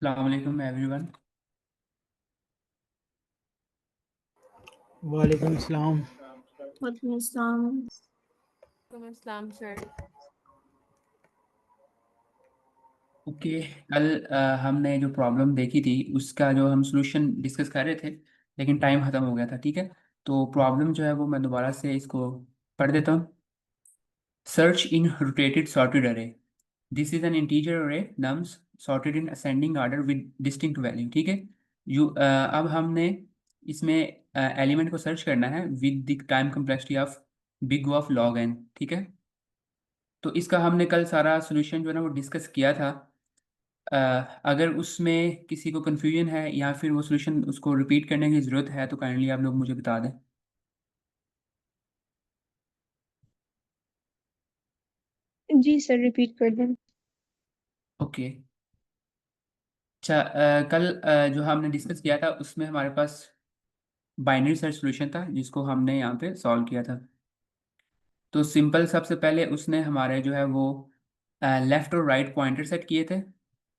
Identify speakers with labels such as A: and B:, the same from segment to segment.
A: अस्सलाम वालेकुम एवरीवन।
B: वालेकुम सलाम।
C: वालेकुम अस्सलाम।
D: वालेकुम अस्सलाम सर।
A: ओके, कल हमने जो प्रॉब्लम देखी थी उसका जो हम सॉल्यूशन डिस्कस कर रहे थे, लेकिन टाइम ख़त्म हो गया था। ठीक है, तो प्रॉब्लम जो है वो मैं दोबारा से इसको पढ़ देता हूँ। सर्च इन रोटेटेड सॉर्टेड अरे, दिस इज एन इंटीजर अरे nums sorted in ascending order with distinct value. ठीक है, अब हमने इसमें एलिमेंट को सर्च करना है with the time complexity of big of log N. ठीक है, तो इसका हमने कल सारा सॉल्यूशन जो है ना वो डिस्कस किया था। अ, अगर उसमें किसी को कन्फ्यूजन है या फिर वो सॉल्यूशन उसको रिपीट करने की ज़रूरत है तो काइंडली आप लोग मुझे बता दें।
C: जी सर, रिपीट कर दें।
A: ओके, अच्छा, कल जो हमने डिस्कस किया था उसमें हमारे पास बाइनरी सर्च सॉल्यूशन था जिसको हमने यहाँ पे सॉल्व किया था। तो सिंपल, सबसे पहले उसने हमारे जो है वो लेफ़्ट और राइट पॉइंटर सेट किए थे,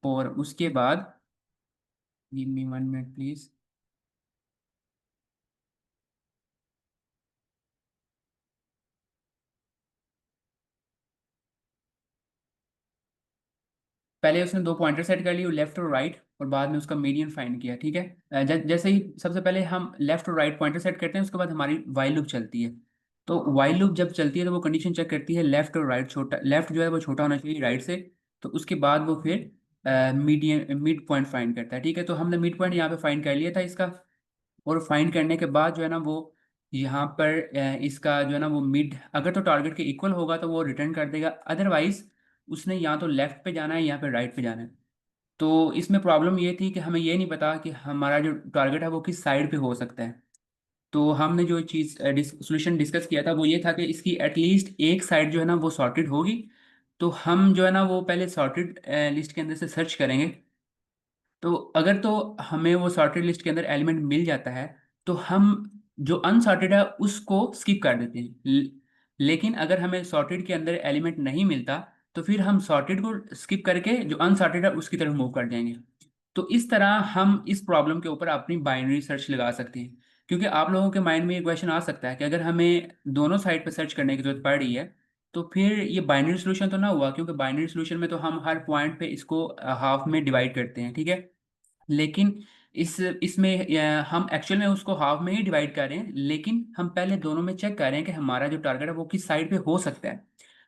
A: और उसके बाद गिव मी 1 मिनट प्लीज़। पहले उसने दो पॉइंटर सेट कर लिए, लेफ्ट और राइट, और बाद में उसका मीडियन फाइंड किया। ठीक है, जैसे ही सबसे पहले हम लेफ्ट और राइट पॉइंटर सेट करते हैं उसके बाद हमारी वाइल लूप चलती है। तो वाइल लूप जब चलती है तो वो कंडीशन चेक करती है लेफ्ट और राइट, छोटा लेफ्ट जो है वो छोटा होना चाहिए राइट से। तो उसके बाद वो फिर मीडियन मिड पॉइंट फाइंड करता है। ठीक है, तो हमने मिड पॉइंट यहाँ पे फाइंड कर लिया था इसका, और फाइंड करने के बाद जो है ना वो यहाँ पर इसका जो है ना वो मिड अगर तो टारगेट के इक्वल होगा तो वो रिटर्न कर देगा, अदरवाइज उसने या तो लेफ्ट पे जाना है या फिर राइट पे जाना है। तो इसमें प्रॉब्लम ये थी कि हमें ये नहीं पता कि हमारा जो टारगेट है वो किस साइड पे हो सकता है। तो हमने जो चीज़ सॉल्यूशन डिस्कस किया था वो ये था कि इसकी एटलीस्ट एक साइड जो है ना वो सॉर्टेड होगी। तो हम जो है ना वो पहले सॉर्टेड लिस्ट के अंदर से सर्च करेंगे। तो अगर तो हमें वो सॉर्टेड लिस्ट के अंदर एलिमेंट मिल जाता है तो हम जो अनसॉर्टेड है उसको स्किप कर देते हैं। लेकिन अगर हमें सॉर्टेड के अंदर एलिमेंट नहीं मिलता तो फिर हम सॉर्टेड को स्किप करके जो अनसॉर्टेड है उसकी तरफ मूव कर जाएंगे। तो इस तरह हम इस प्रॉब्लम के ऊपर अपनी बाइनरी सर्च लगा सकते हैं। क्योंकि आप लोगों के माइंड में ये क्वेश्चन आ सकता है कि अगर हमें दोनों साइड पर सर्च करने की जरूरत पड़ रही है तो फिर ये बाइनरी सोल्यूशन तो ना हुआ, क्योंकि बाइनरी सोल्यूशन में तो हम हर पॉइंट पे इसको हाफ में डिवाइड करते हैं। ठीक है, लेकिन इसमें हम एक्चुअल में उसको हाफ में ही डिवाइड कर रहे हैं, लेकिन हम पहले दोनों में चेक कर रहे हैं कि हमारा जो टारगेट है वो किस साइड पे हो सकता है।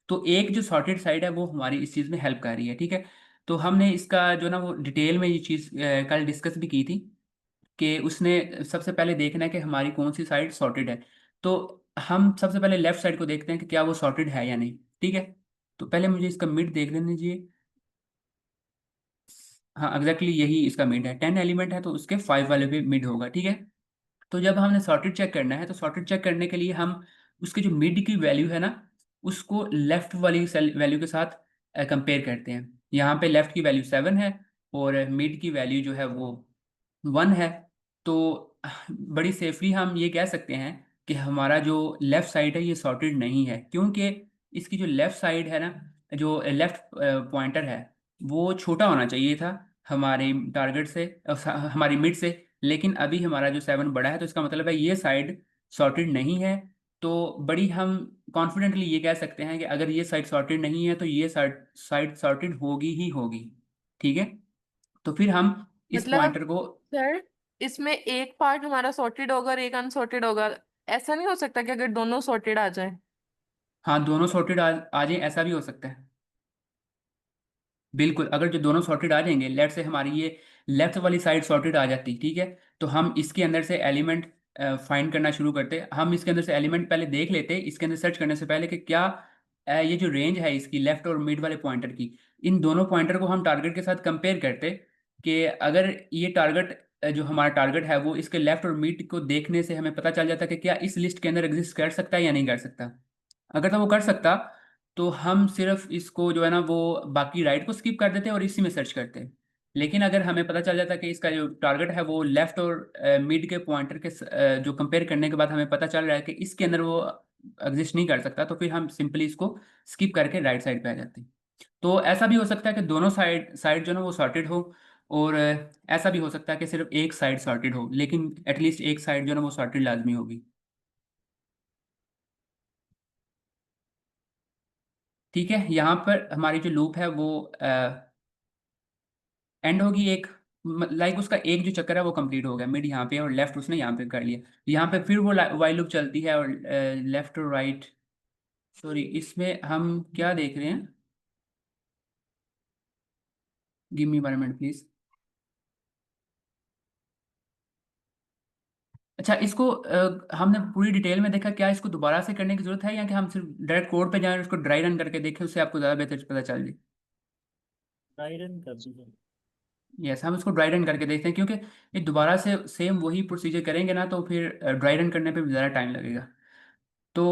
A: तो एक जो सॉर्टेड साइड है वो हमारी इस चीज़ में हेल्प कर रही है। ठीक है, तो हमने इसका जो ना वो डिटेल में ये चीज़ कल डिस्कस भी की थी कि उसने सबसे पहले देखना है कि हमारी कौन सी साइड सॉर्टेड है। तो हम सबसे पहले लेफ्ट साइड को देखते हैं कि क्या वो सॉर्टेड है या नहीं। ठीक है, तो पहले मुझे इसका मिड देख लेने दीजिए। हाँ, एग्जैक्टली यही इसका मिड है, 10 एलिमेंट है तो उसके 5 वाले पे मिड होगा। ठीक है, तो जब हमने सॉर्टेड चेक करना है तो सॉर्टेड चेक करने के लिए हम उसके जो मिड की वैल्यू है ना उसको लेफ्ट वाली सेल वैल्यू के साथ कंपेयर करते हैं। यहाँ पे लेफ्ट की वैल्यू 7 है और मिड की वैल्यू जो है वो 1 है। तो बड़ी सेफली हम ये कह सकते हैं कि हमारा जो लेफ्ट साइड है ये सॉर्टेड नहीं है, क्योंकि इसकी जो लेफ्ट साइड है ना, जो लेफ्ट पॉइंटर है वो छोटा होना चाहिए था हमारे टारगेट से, हमारी मिड से। लेकिन अभी हमारा जो 7 बड़ा है तो इसका मतलब है ये साइड सॉर्टेड नहीं है। तो बड़ी हम कॉन्फिडेंटली ये कह सकते हैं कि अगर ये साइड सॉर्टेड नहीं है तो ये साइड साइड सॉर्टेड होगी ही होगी। ठीक है, तो फिर हम इस
D: मतलब
A: पॉइंटर को,
D: सर, इसमें एक पार्ट हमारा सॉर्टेड होगा और एक अनसॉर्टेड होगा। ऐसा नहीं हो सकता कि अगर दोनों सॉर्टेड आ जाए?
A: हाँ दोनों सॉर्टेड आ जाए ऐसा भी हो सकता है। बिल्कुल, अगर जो दोनों सॉर्टेड आ जाएंगे, लेट से हमारी ये लेफ्ट वाली साइड सॉर्टेड आ जाती, ठीक है, तो हम इसके अंदर से एलिमेंट फाइंड करना शुरू करते। हम इसके अंदर से एलिमेंट पहले देख लेते इसके अंदर सर्च करने से पहले कि क्या ये जो रेंज है इसकी लेफ्ट और मिड वाले पॉइंटर की, इन दोनों पॉइंटर को हम टारगेट के साथ कंपेयर करते कि अगर ये टारगेट जो हमारा टारगेट है वो इसके लेफ्ट और मिड को देखने से हमें पता चल जाता कि क्या इस लिस्ट के अंदर एग्जिस्ट कर सकता है या नहीं कर सकता। अगर तो वो कर सकता तो हम सिर्फ इसको जो है ना वो बाकी राइट को स्किप कर देते और इसी में सर्च करते। लेकिन अगर हमें पता चल जाता कि इसका जो टारगेट है वो लेफ्ट और मिड के पॉइंटर के जो कंपेयर करने के बाद हमें पता चल रहा है कि इसके अंदर वो एग्जिस्ट नहीं कर सकता, तो फिर हम सिंपली इसको स्किप करके राइट साइड पे आ जाते हैं। तो ऐसा भी हो सकता है कि दोनों साइड साइड जो है ना वो सॉर्टेड हो, और ऐसा भी हो सकता है कि सिर्फ एक साइड सॉर्टेड हो, लेकिन एटलीस्ट एक साइड जो है ना वो सॉर्टेड लाजमी होगी। ठीक है, यहाँ पर हमारी जो लूप है वो एंड होगी एक, लाइक उसका एक जो चक्कर है वो कंप्लीट हो गया, मिड यहाँ पे और लेफ्ट उसने यहाँ पे कर लिया। यहाँ पे फिर वो वाइल लूप चलती है और लेफ्ट और राइट, सॉरी इसमें हम क्या देख रहे हैं, गिव मी 1 मिनट प्लीज। अच्छा, इसको हमने पूरी डिटेल में देखा, क्या इसको दोबारा से करने की जरूरत है या कि हम सिर्फ डायरेक्ट कोड पे जाएं और उसको ड्राई रन करके देखें, उससे आपको ज़्यादा बेहतर पता चल जाए।
B: ड्राई रन कर दीजिए।
A: यस, हम इसको ड्राई रन करके देखते हैं, क्योंकि ये दोबारा से सेम वही प्रोसीजर करेंगे ना तो फिर ड्राई रन करने पे भी ज़्यादा टाइम लगेगा। तो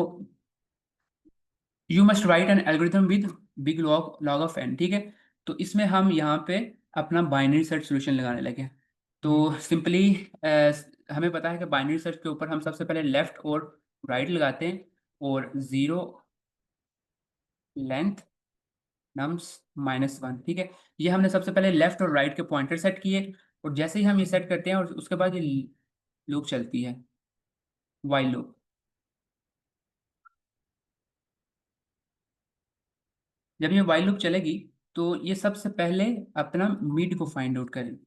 A: you must write an algorithm with big log log of N, ठीक है। तो इसमें हम यहाँ पे अपना बाइनरी सर्च सॉल्यूशन लगाने लगे। तो सिंपली हमें पता है कि बाइनरी सर्च के ऊपर हम सबसे पहले लेफ्ट और राइट लगाते हैं, और ज़ीरो लेंथ नम्स -1, ठीक है। ये हमने सबसे पहले लेफ्ट और राइट के पॉइंटर सेट किए, और जैसे ही हम ये सेट करते हैं और उसके बाद ये लूप चलती है, वाइल लूप। जब ये वाइल लूप चलेगी तो ये सबसे पहले अपना मिड को फाइंड आउट करें।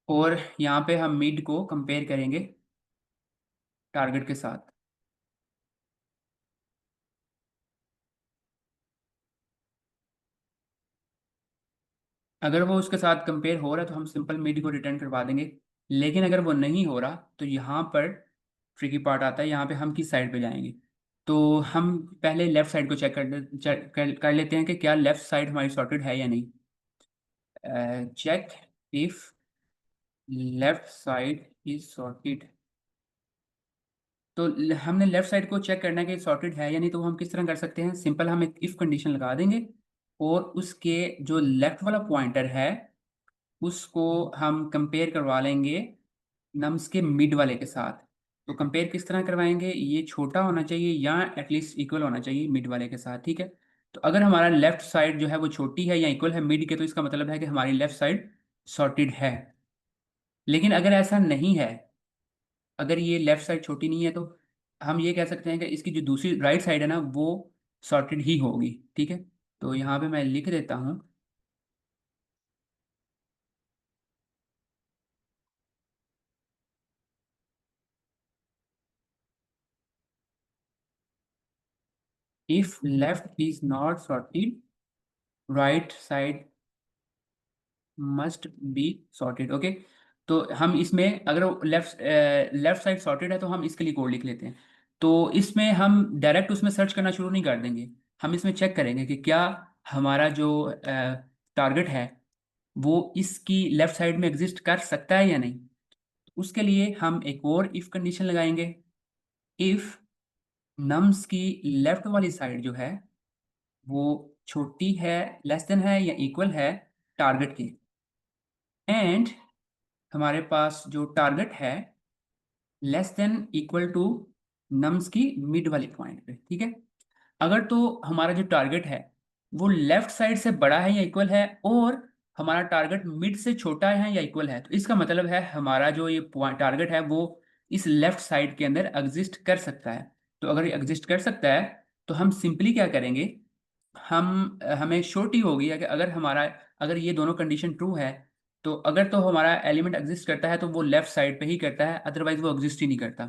A: और यहाँ पे हम मिड को कंपेयर करेंगे टारगेट के साथ। अगर वो उसके साथ कंपेयर हो रहा है तो हम सिंपल मिड को रिटर्न करवा देंगे, लेकिन अगर वो नहीं हो रहा तो यहाँ पर ट्रिकी पार्ट आता है, यहाँ पे हम किस साइड पे जाएंगे। तो हम पहले लेफ्ट साइड को चेक कर लेते हैं कि क्या लेफ्ट साइड हमारी सॉर्टेड है या नहीं। Check if left side is sorted. तो हमने लेफ्ट साइड को चेक करना है कि सॉर्टेड है या नहीं, तो हम किस तरह कर सकते हैं, सिंपल हम एक इफ कंडीशन लगा देंगे, और उसके जो लेफ्ट वाला पॉइंटर है उसको हम कंपेयर करवा लेंगे नम्स के मिड वाले के साथ। तो कंपेयर किस तरह करवाएंगे, ये छोटा होना चाहिए या एटलीस्ट इक्वल होना चाहिए मिड वाले के साथ, ठीक है। तो अगर हमारा लेफ्ट साइड जो है वो छोटी है या इक्वल है मिड के, तो इसका मतलब है कि हमारी लेफ्ट साइड सॉर्टेड है। लेकिन अगर ऐसा नहीं है, अगर ये लेफ्ट साइड छोटी नहीं है, तो हम ये कह सकते हैं कि इसकी जो दूसरी राइट साइड है ना वो सॉर्टेड ही होगी, ठीक है। तो यहाँ पे मैं लिख देता हूँ, if left is not sorted right side must be sorted, okay. तो हम इसमें अगर लेफ्ट साइड सॉर्टेड है तो हम इसके लिए कोड लिख लेते हैं। तो इसमें हम डायरेक्ट उसमें सर्च करना शुरू नहीं कर देंगे, हम इसमें चेक करेंगे कि क्या हमारा जो टारगेट है वो इसकी लेफ्ट साइड में एग्जिस्ट कर सकता है या नहीं। उसके लिए हम एक और इफ कंडीशन लगाएंगे, इफ नम्स की लेफ्ट वाली साइड जो है वो छोटी है, लेस देन है या इक्वल है टारगेट के, एंड हमारे पास जो टारगेट है less than equal to nums की मिड वाली पॉइंट पे, ठीक है। अगर तो हमारा जो टारगेट है वो लेफ्ट साइड से बड़ा है या इक्वल है, और हमारा टारगेट मिड से छोटा है या इक्वल है, तो इसका मतलब है हमारा जो ये टारगेट है वो इस लेफ्ट साइड के अंदर एग्जिस्ट कर सकता है। तो अगर ये एग्जिस्ट कर सकता है तो हम सिंपली क्या करेंगे, हमें श्योरिटी होगी कि अगर ये दोनों कंडीशन ट्रू है, तो अगर तो हमारा एलिमेंट एग्जिस्ट करता है तो वो लेफ्ट साइड पे ही करता है, अदरवाइज वो एग्जिस्ट ही नहीं करता।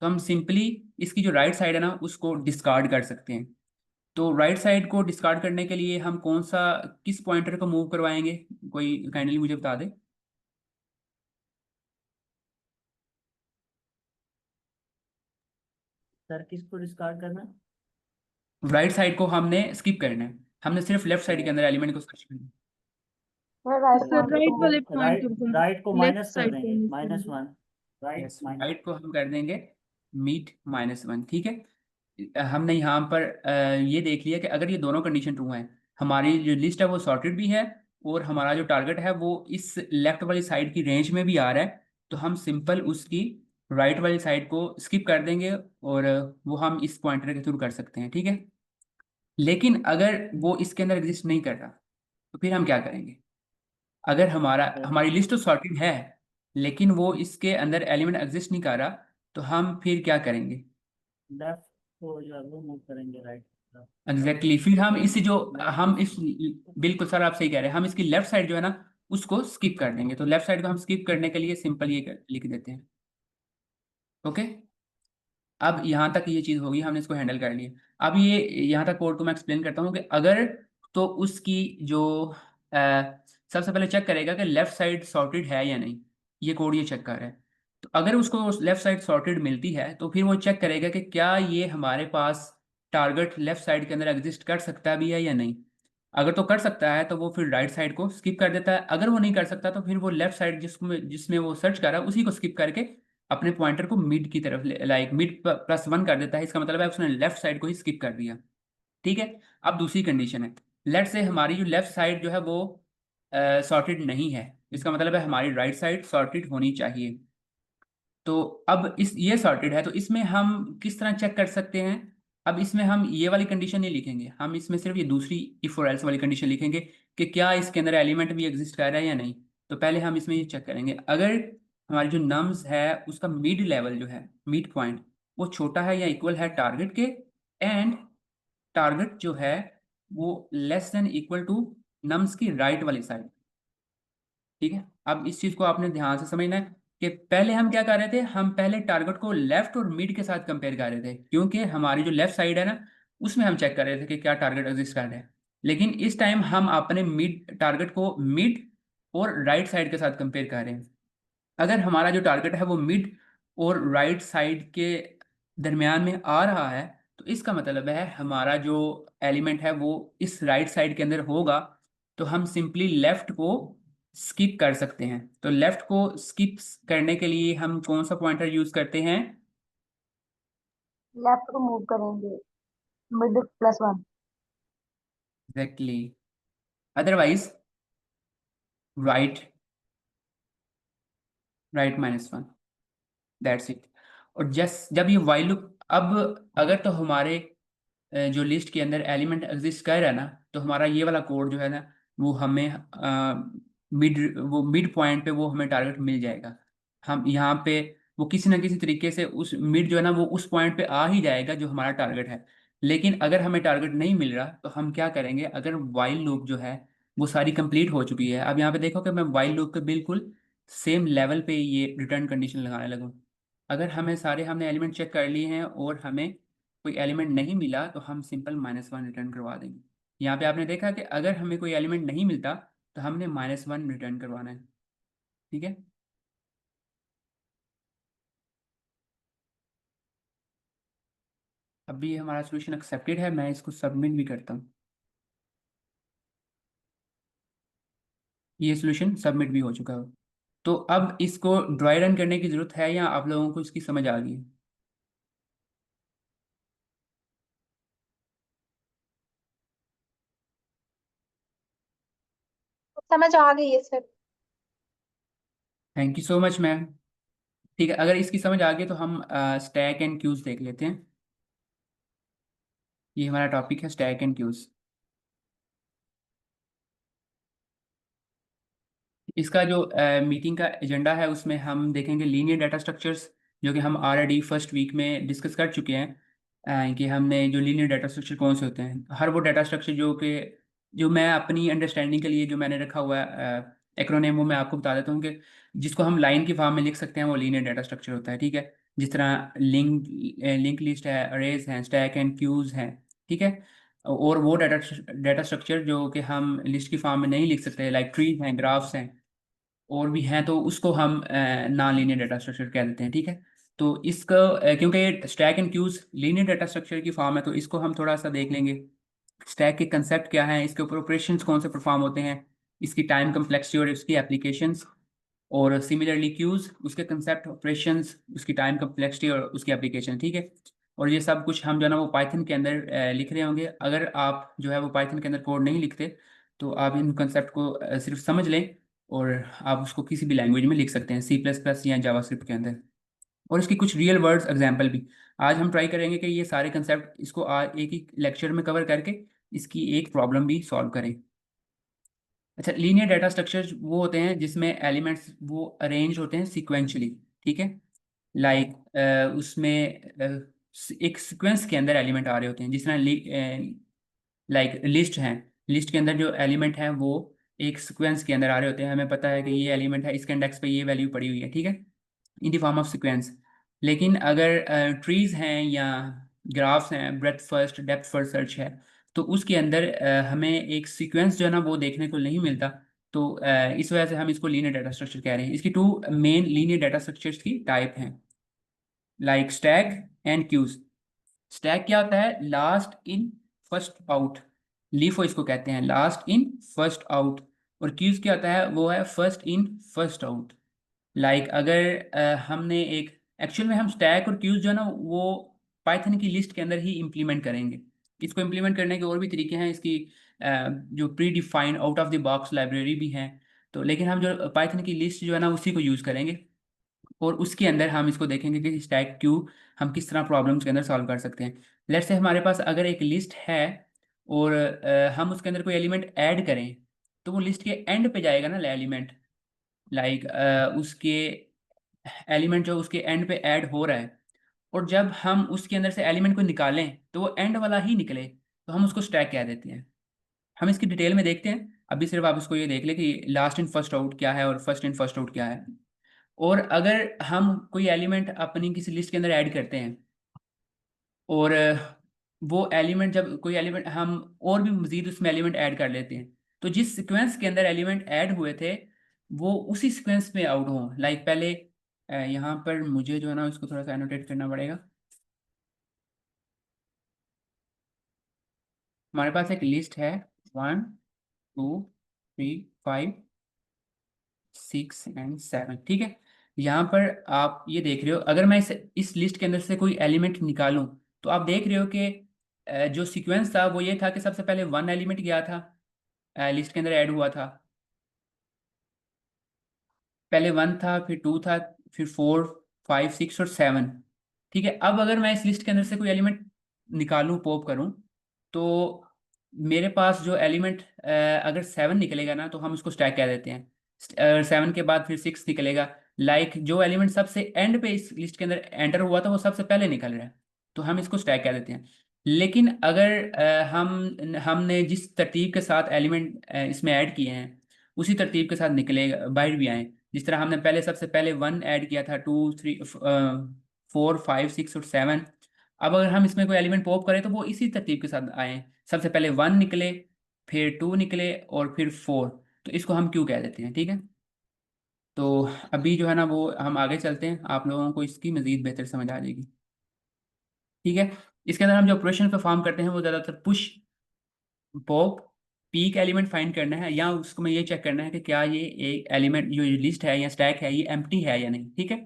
A: तो हम सिंपली इसकी जो राइट साइड है ना उसको डिस्कार्ड कर सकते हैं। तो राइट साइड को डिस्कार्ड करने के लिए हम किस पॉइंटर को मूव करवाएंगे, कोई काइंडली मुझे बता दे।
B: सर किसको डिस्कार्ड करना?
A: राइट साइड को हमने स्किप करना है, हमने सिर्फ लेफ्ट साइड के अंदर एलिमेंट को सर्च करना है।
C: सर राइट वाले
B: राइट
C: पॉइंटर को
B: राइट को
C: लेफ्ट
B: माइनस कर
C: साइड
B: देंगे,
C: पे move करना।
B: -1। Right
A: yes,
B: minus.
A: राइट को हम कर देंगे मीट -1, ठीक है। हमने यहाँ पर ये देख लिया कि अगर ये दोनों कंडीशन ट्रू हैं, हमारी जो लिस्ट है वो सॉर्टेड भी है, और हमारा जो टारगेट है वो इस लेफ्ट वाली साइड की रेंज में भी आ रहा है, तो हम सिंपल उसकी राइट वाली साइड को स्किप कर देंगे और वो हम इस पॉइंटर के थ्रू कर सकते हैं, ठीक है। लेकिन अगर वो इसके अंदर एग्जिस्ट नहीं कर रहा तो फिर हम क्या करेंगे? अगर हमारी लिस्ट तो सॉर्टेड है लेकिन वो इसके अंदर एलिमेंट एग्जिस्ट नहीं कर रहा, तो हम फिर क्या करेंगे?
B: लेफ्ट को जो है वो मूव करेंगे राइट।
A: एग्जैक्टली फिर हम इसी जो हम इस बिल्कुल सर आप सही कह रहे हैं, हम इसकी लेफ्ट साइड जो है ना उसको स्किप कर देंगे। तो लेफ्ट साइड को हम स्किप करने के लिए सिंपल ये लिख देते हैं। ओके, अब यहाँ तक ये चीज़ होगी, हमने इसको हैंडल कर लिया। अब ये यहाँ तक कोड को मैं एक्सप्लेन करता हूँ कि अगर तो उसकी जो सबसे पहले चेक करेगा कि लेफ्ट साइड सॉर्टेड है या नहीं। ये कोड ये चेक कर रहा है। तो अगर उसको लेफ्ट साइड सॉर्टेड मिलती है तो फिर वो चेक करेगा कि क्या ये हमारे पास टारगेट लेफ्ट साइड के अंदर एग्जिस्ट कर सकता भी है या नहीं। अगर तो कर सकता है तो वो फिर राइट साइड को स्किप कर देता है। अगर वो नहीं कर सकता तो फिर वो लेफ्ट साइड जिसमें जिसमें वो सर्च कर रहा है उसी को स्किप करके अपने पॉइंटर को मिड की तरफ लाइक मिड +1 कर देता है। इसका मतलब है उसने लेफ्ट साइड को ही स्किप कर दिया, ठीक है। अब दूसरी कंडीशन है, लेट से हमारी जो लेफ्ट साइड जो है वो सॉर्टेड नहीं है। इसका मतलब है हमारी राइट साइड सॉर्टेड होनी चाहिए। तो अब इस ये सॉर्टेड है तो इसमें हम किस तरह चेक कर सकते हैं? अब इसमें हम ये वाली कंडीशन नहीं लिखेंगे, हम इसमें सिर्फ ये दूसरी इफ और एल्स वाली कंडीशन लिखेंगे कि क्या इसके अंदर एलिमेंट भी एग्जिस्ट कर रहा है या नहीं। तो पहले हम इसमें ये चेक करेंगे, अगर हमारी जो नम्स है उसका मिड लेवल जो है मिड पॉइंट वो छोटा है या इक्वल है टारगेट के, एंड टारगेट जो है वो less than equal to nums की राइट वाली साइड, ठीक है। अब इस चीज को आपने ध्यान से समझना है कि पहले हम क्या कर रहे थे, हम पहले टारगेट को लेफ्ट और मिड के साथ कंपेयर कर रहे थे क्योंकि हमारी जो लेफ्ट साइड है ना उसमें हम चेक कर रहे थे कि क्या टारगेट एग्जिस्ट कर रहा है। लेकिन इस टाइम हम अपने मिड टारगेट को मिड और राइट साइड के साथ कंपेयर कर रहे हैं। अगर हमारा जो टारगेट है वो मिड और राइट साइड के दरमियान में आ रहा है तो इसका मतलब है हमारा जो एलिमेंट है वो इस राइट साइड के अंदर होगा। तो हम सिंपली लेफ्ट को स्किप कर सकते हैं। तो लेफ्ट को स्किप करने के लिए हम कौन सा पॉइंटर यूज करते हैं?
C: लेफ्ट को मूव करेंगे mid +1।
A: Exactly, otherwise right, right -1, that's it. और जब ये वाइल लूप अब अगर तो हमारे जो लिस्ट के अंदर एलिमेंट एग्जिस्ट कर रहा है ना तो हमारा ये वाला कोड जो है ना वो हमें मिड पॉइंट पे वो हमें टारगेट मिल जाएगा। हम यहाँ पे वो किसी ना किसी तरीके से उस मिड जो है ना वो उस पॉइंट पे आ ही जाएगा जो हमारा टारगेट है। लेकिन अगर हमें टारगेट नहीं मिल रहा तो हम क्या करेंगे? अगर वाइल लूप जो है वो सारी कंप्लीट हो चुकी है, अब यहाँ पे देखो कि मैं वाइल लूप के बिल्कुल सेम लेवल पे ये रिटर्न कंडीशन लगाने लगूँ। अगर हमने एलिमेंट चेक कर लिए हैं और हमें कोई एलिमेंट नहीं मिला तो हम सिंपल -1 रिटर्न करवा देंगे। यहाँ पे आपने देखा कि अगर हमें कोई एलिमेंट नहीं मिलता तो हमने -1 रिटर्न करवाना है, ठीक है। अभी ये हमारा सोल्यूशन एक्सेप्टेड है, मैं इसको सबमिट भी करता हूँ। ये सोल्यूशन सबमिट भी हो चुका है। तो अब इसको ड्राई रन करने की ज़रूरत है या आप लोगों को इसकी समझ आ गई?
C: समझ आ गई है sir.
A: Thank you so much ma'am. ठीक है, अगर इसकी समझ आ गई तो हम स्टैक एंड क्यूज देख लेते हैं। ये हमारा टॉपिक है स्टैक एंड क्यूज। इसका जो मीटिंग का एजेंडा है उसमें हम देखेंगे लीनियर डाटा स्ट्रक्चर्स, जो कि हम ऑलरेडी फर्स्ट वीक में डिस्कस कर चुके हैं। कि हमने जो लीनियर डाटा स्ट्रक्चर कौन से होते हैं, हर वो डाटा स्ट्रक्चर जो मैं अपनी अंडरस्टैंडिंग के लिए जो मैंने रखा हुआ है एक्रोनेम, वो मैं आपको बता देता हूँ कि जिसको हम लाइन की फॉर्म में लिख सकते हैं वो लीनियर डाटा स्ट्रक्चर होता है, ठीक है। जिस तरह लिंक लिस्ट है, अरेज हैं, स्टैक एंड क्यूज हैं, ठीक है। और वो डाटा स्ट्रक्चर जो कि हम लिस्ट की फॉर्म में नहीं लिख सकते, लाइक ट्री हैं, ग्राफ्स हैं और भी हैं, तो उसको हम नॉन लीनियर डाटा स्ट्रक्चर कह देते हैं, ठीक है। तो इसका क्योंकि ये stack and queues linear data structure की फॉर्म है तो इसको हम थोड़ा सा देख लेंगे। स्टैक के कंसेप्ट क्या हैं, इसके ऊपर ऑपरेशंस कौन से परफॉर्म होते हैं, इसकी टाइम कम्प्लेक्सिटी और इसकी एप्लीकेशंस। और सिमिलरली क्यूज, उसके कंसेप्ट, ऑपरेशंस, उसकी टाइम कम्प्लेक्सिटी और उसकी एप्लीकेशन, ठीक है। और ये सब कुछ हम जो है ना वो पाइथन के अंदर लिख रहे होंगे। अगर आप जो है वो पाइथन के अंदर कोड नहीं लिखते तो आप इन कंसेप्ट को सिर्फ समझ लें और आप उसको किसी भी लैंग्वेज में लिख सकते हैं, C++ या जावास्क्रिप्ट के अंदर। और इसकी कुछ रियल वर्ड्स एग्जाम्पल भी। आज हम ट्राई करेंगे कि ये सारे कंसेप्ट इसको आज एक ही लेक्चर में कवर करके इसकी एक प्रॉब्लम भी सॉल्व करें। अच्छा, लीनियर डाटा स्ट्रक्चर्स वो होते हैं जिसमें एलिमेंट्स वो अरेंज होते हैं सिक्वेंशली, ठीक है। लाइक उसमें एक सीक्वेंस के अंदर एलिमेंट आ रहे होते हैं, जिस तरह लाइक लिस्ट है, लिस्ट के अंदर जो एलिमेंट है वो एक सीक्वेंस के अंदर आ रहे होते हैं। हमें पता है कि ये एलिमेंट है, इसके इंडेक्स पे ये वैल्यू पड़ी हुई है, ठीक है, in the form of sequence. लेकिन अगर ट्रीज हैं या ग्राफ्स हैं, breath first depth first search है, तो उसके अंदर हमें एक सीक्वेंस जो है ना वो देखने को नहीं मिलता। तो इस वजह से हम इसको लीनियर डाटा स्ट्रक्चर कह रहे हैं। इसकी two main linear data structures की टाइप हैं, like stack and queues. Stack क्या होता है? Last in first out, LIFO इसको कहते हैं, लास्ट इन फर्स्ट आउट। और क्यूज क्या होता है? वो है first in first out. Like अगर हमने एक एक्चुअल में हम स्टैक और क्यूज जो है ना वो पाइथन की लिस्ट के अंदर ही इम्प्लीमेंट करेंगे। इसको इम्प्लीमेंट करने के और भी तरीके हैं, इसकी जो pre defined out of the box library भी हैं। तो लेकिन हम जो पाइथन की लिस्ट जो है ना उसी को यूज़ करेंगे, और उसके अंदर हम इसको देखेंगे कि स्टैक क्यू हम किस तरह प्रॉब्लम्स के अंदर सॉल्व कर सकते हैं। लेट्स से हमारे पास अगर एक लिस्ट है और हम उसके अंदर कोई एलिमेंट ऐड करें, तो वो लिस्ट के एंड पे जाएगा ना एलिमेंट। लाइक उसके एलिमेंट जो उसके एंड पे ऐड हो रहा है, और जब हम उसके अंदर से एलिमेंट को निकालें तो वो एंड वाला ही निकले, तो हम उसको स्टैक कह देते हैं। हम इसकी डिटेल में देखते हैं, अभी सिर्फ आप इसको ये देख ले कि लास्ट इन फर्स्ट आउट क्या है और फर्स्ट इन फर्स्ट आउट क्या है। और अगर हम कोई एलिमेंट अपनी किसी लिस्ट के अंदर ऐड करते हैं, और वो एलिमेंट जब कोई एलिमेंट हम और भी मज़ीद उसमें एलिमेंट ऐड कर लेते हैं, तो जिस सीक्वेंस के अंदर एलिमेंट ऐड हुए थे वो उसी सीक्वेंस में आउट हों। लाइक पहले यहाँ पर मुझे जो है ना इसको थोड़ा सा एनोटेट करना पड़ेगा। हमारे पास एक लिस्ट है 1 2 3 5 6 एंड 7, ठीक है। यहाँ पर आप ये देख रहे हो, अगर मैं इस लिस्ट के अंदर से कोई एलिमेंट निकालूं, तो आप देख रहे हो कि जो सीक्वेंस था वो ये था कि सबसे पहले 1 एलिमेंट गया था, लिस्ट के अंदर ऐड हुआ था। पहले 1 था, फिर 2 था, फिर 4 5 6 और 7, ठीक है। अब अगर मैं इस लिस्ट के अंदर से कोई एलिमेंट निकालूं, पॉप करूं, तो मेरे पास जो एलिमेंट अगर 7 निकलेगा ना तो हम उसको स्टैक कह देते हैं। 7 के बाद फिर 6 निकलेगा। लाइक जो एलिमेंट सबसे एंड पे इस लिस्ट के अंदर एंटर हुआ था वो सबसे पहले निकल रहा है, तो हम इसको स्टैक कह देते हैं। लेकिन अगर हमने जिस तरतीब के साथ एलिमेंट इसमें ऐड किए हैं उसी तरतीब के साथ निकलेगा, बाहर भी आए। जिस तरह हमने पहले सबसे पहले 1 ऐड किया था, 2 3 4 5 6 और 7। अब अगर हम इसमें कोई एलिमेंट पॉप करें तो वो इसी तरतीब के साथ आए, सबसे पहले 1 निकले, फिर 2 निकले, और फिर 4। तो इसको हम क्यों कह देते हैं, ठीक है। तो अभी जो है ना वो हम आगे चलते हैं, आप लोगों को इसकी मज़ीद बेहतर समझ आ जाएगी, ठीक है। इसके अंदर हम जो ऑपरेशन परफॉर्म करते हैं वो ज़्यादातर push pop, peak element find करना है, या उसको में ये चेक करना है कि क्या ये एक एलिमेंट जो लिस्ट है या स्टैक है ये एम्प्टी है या नहीं, ठीक है।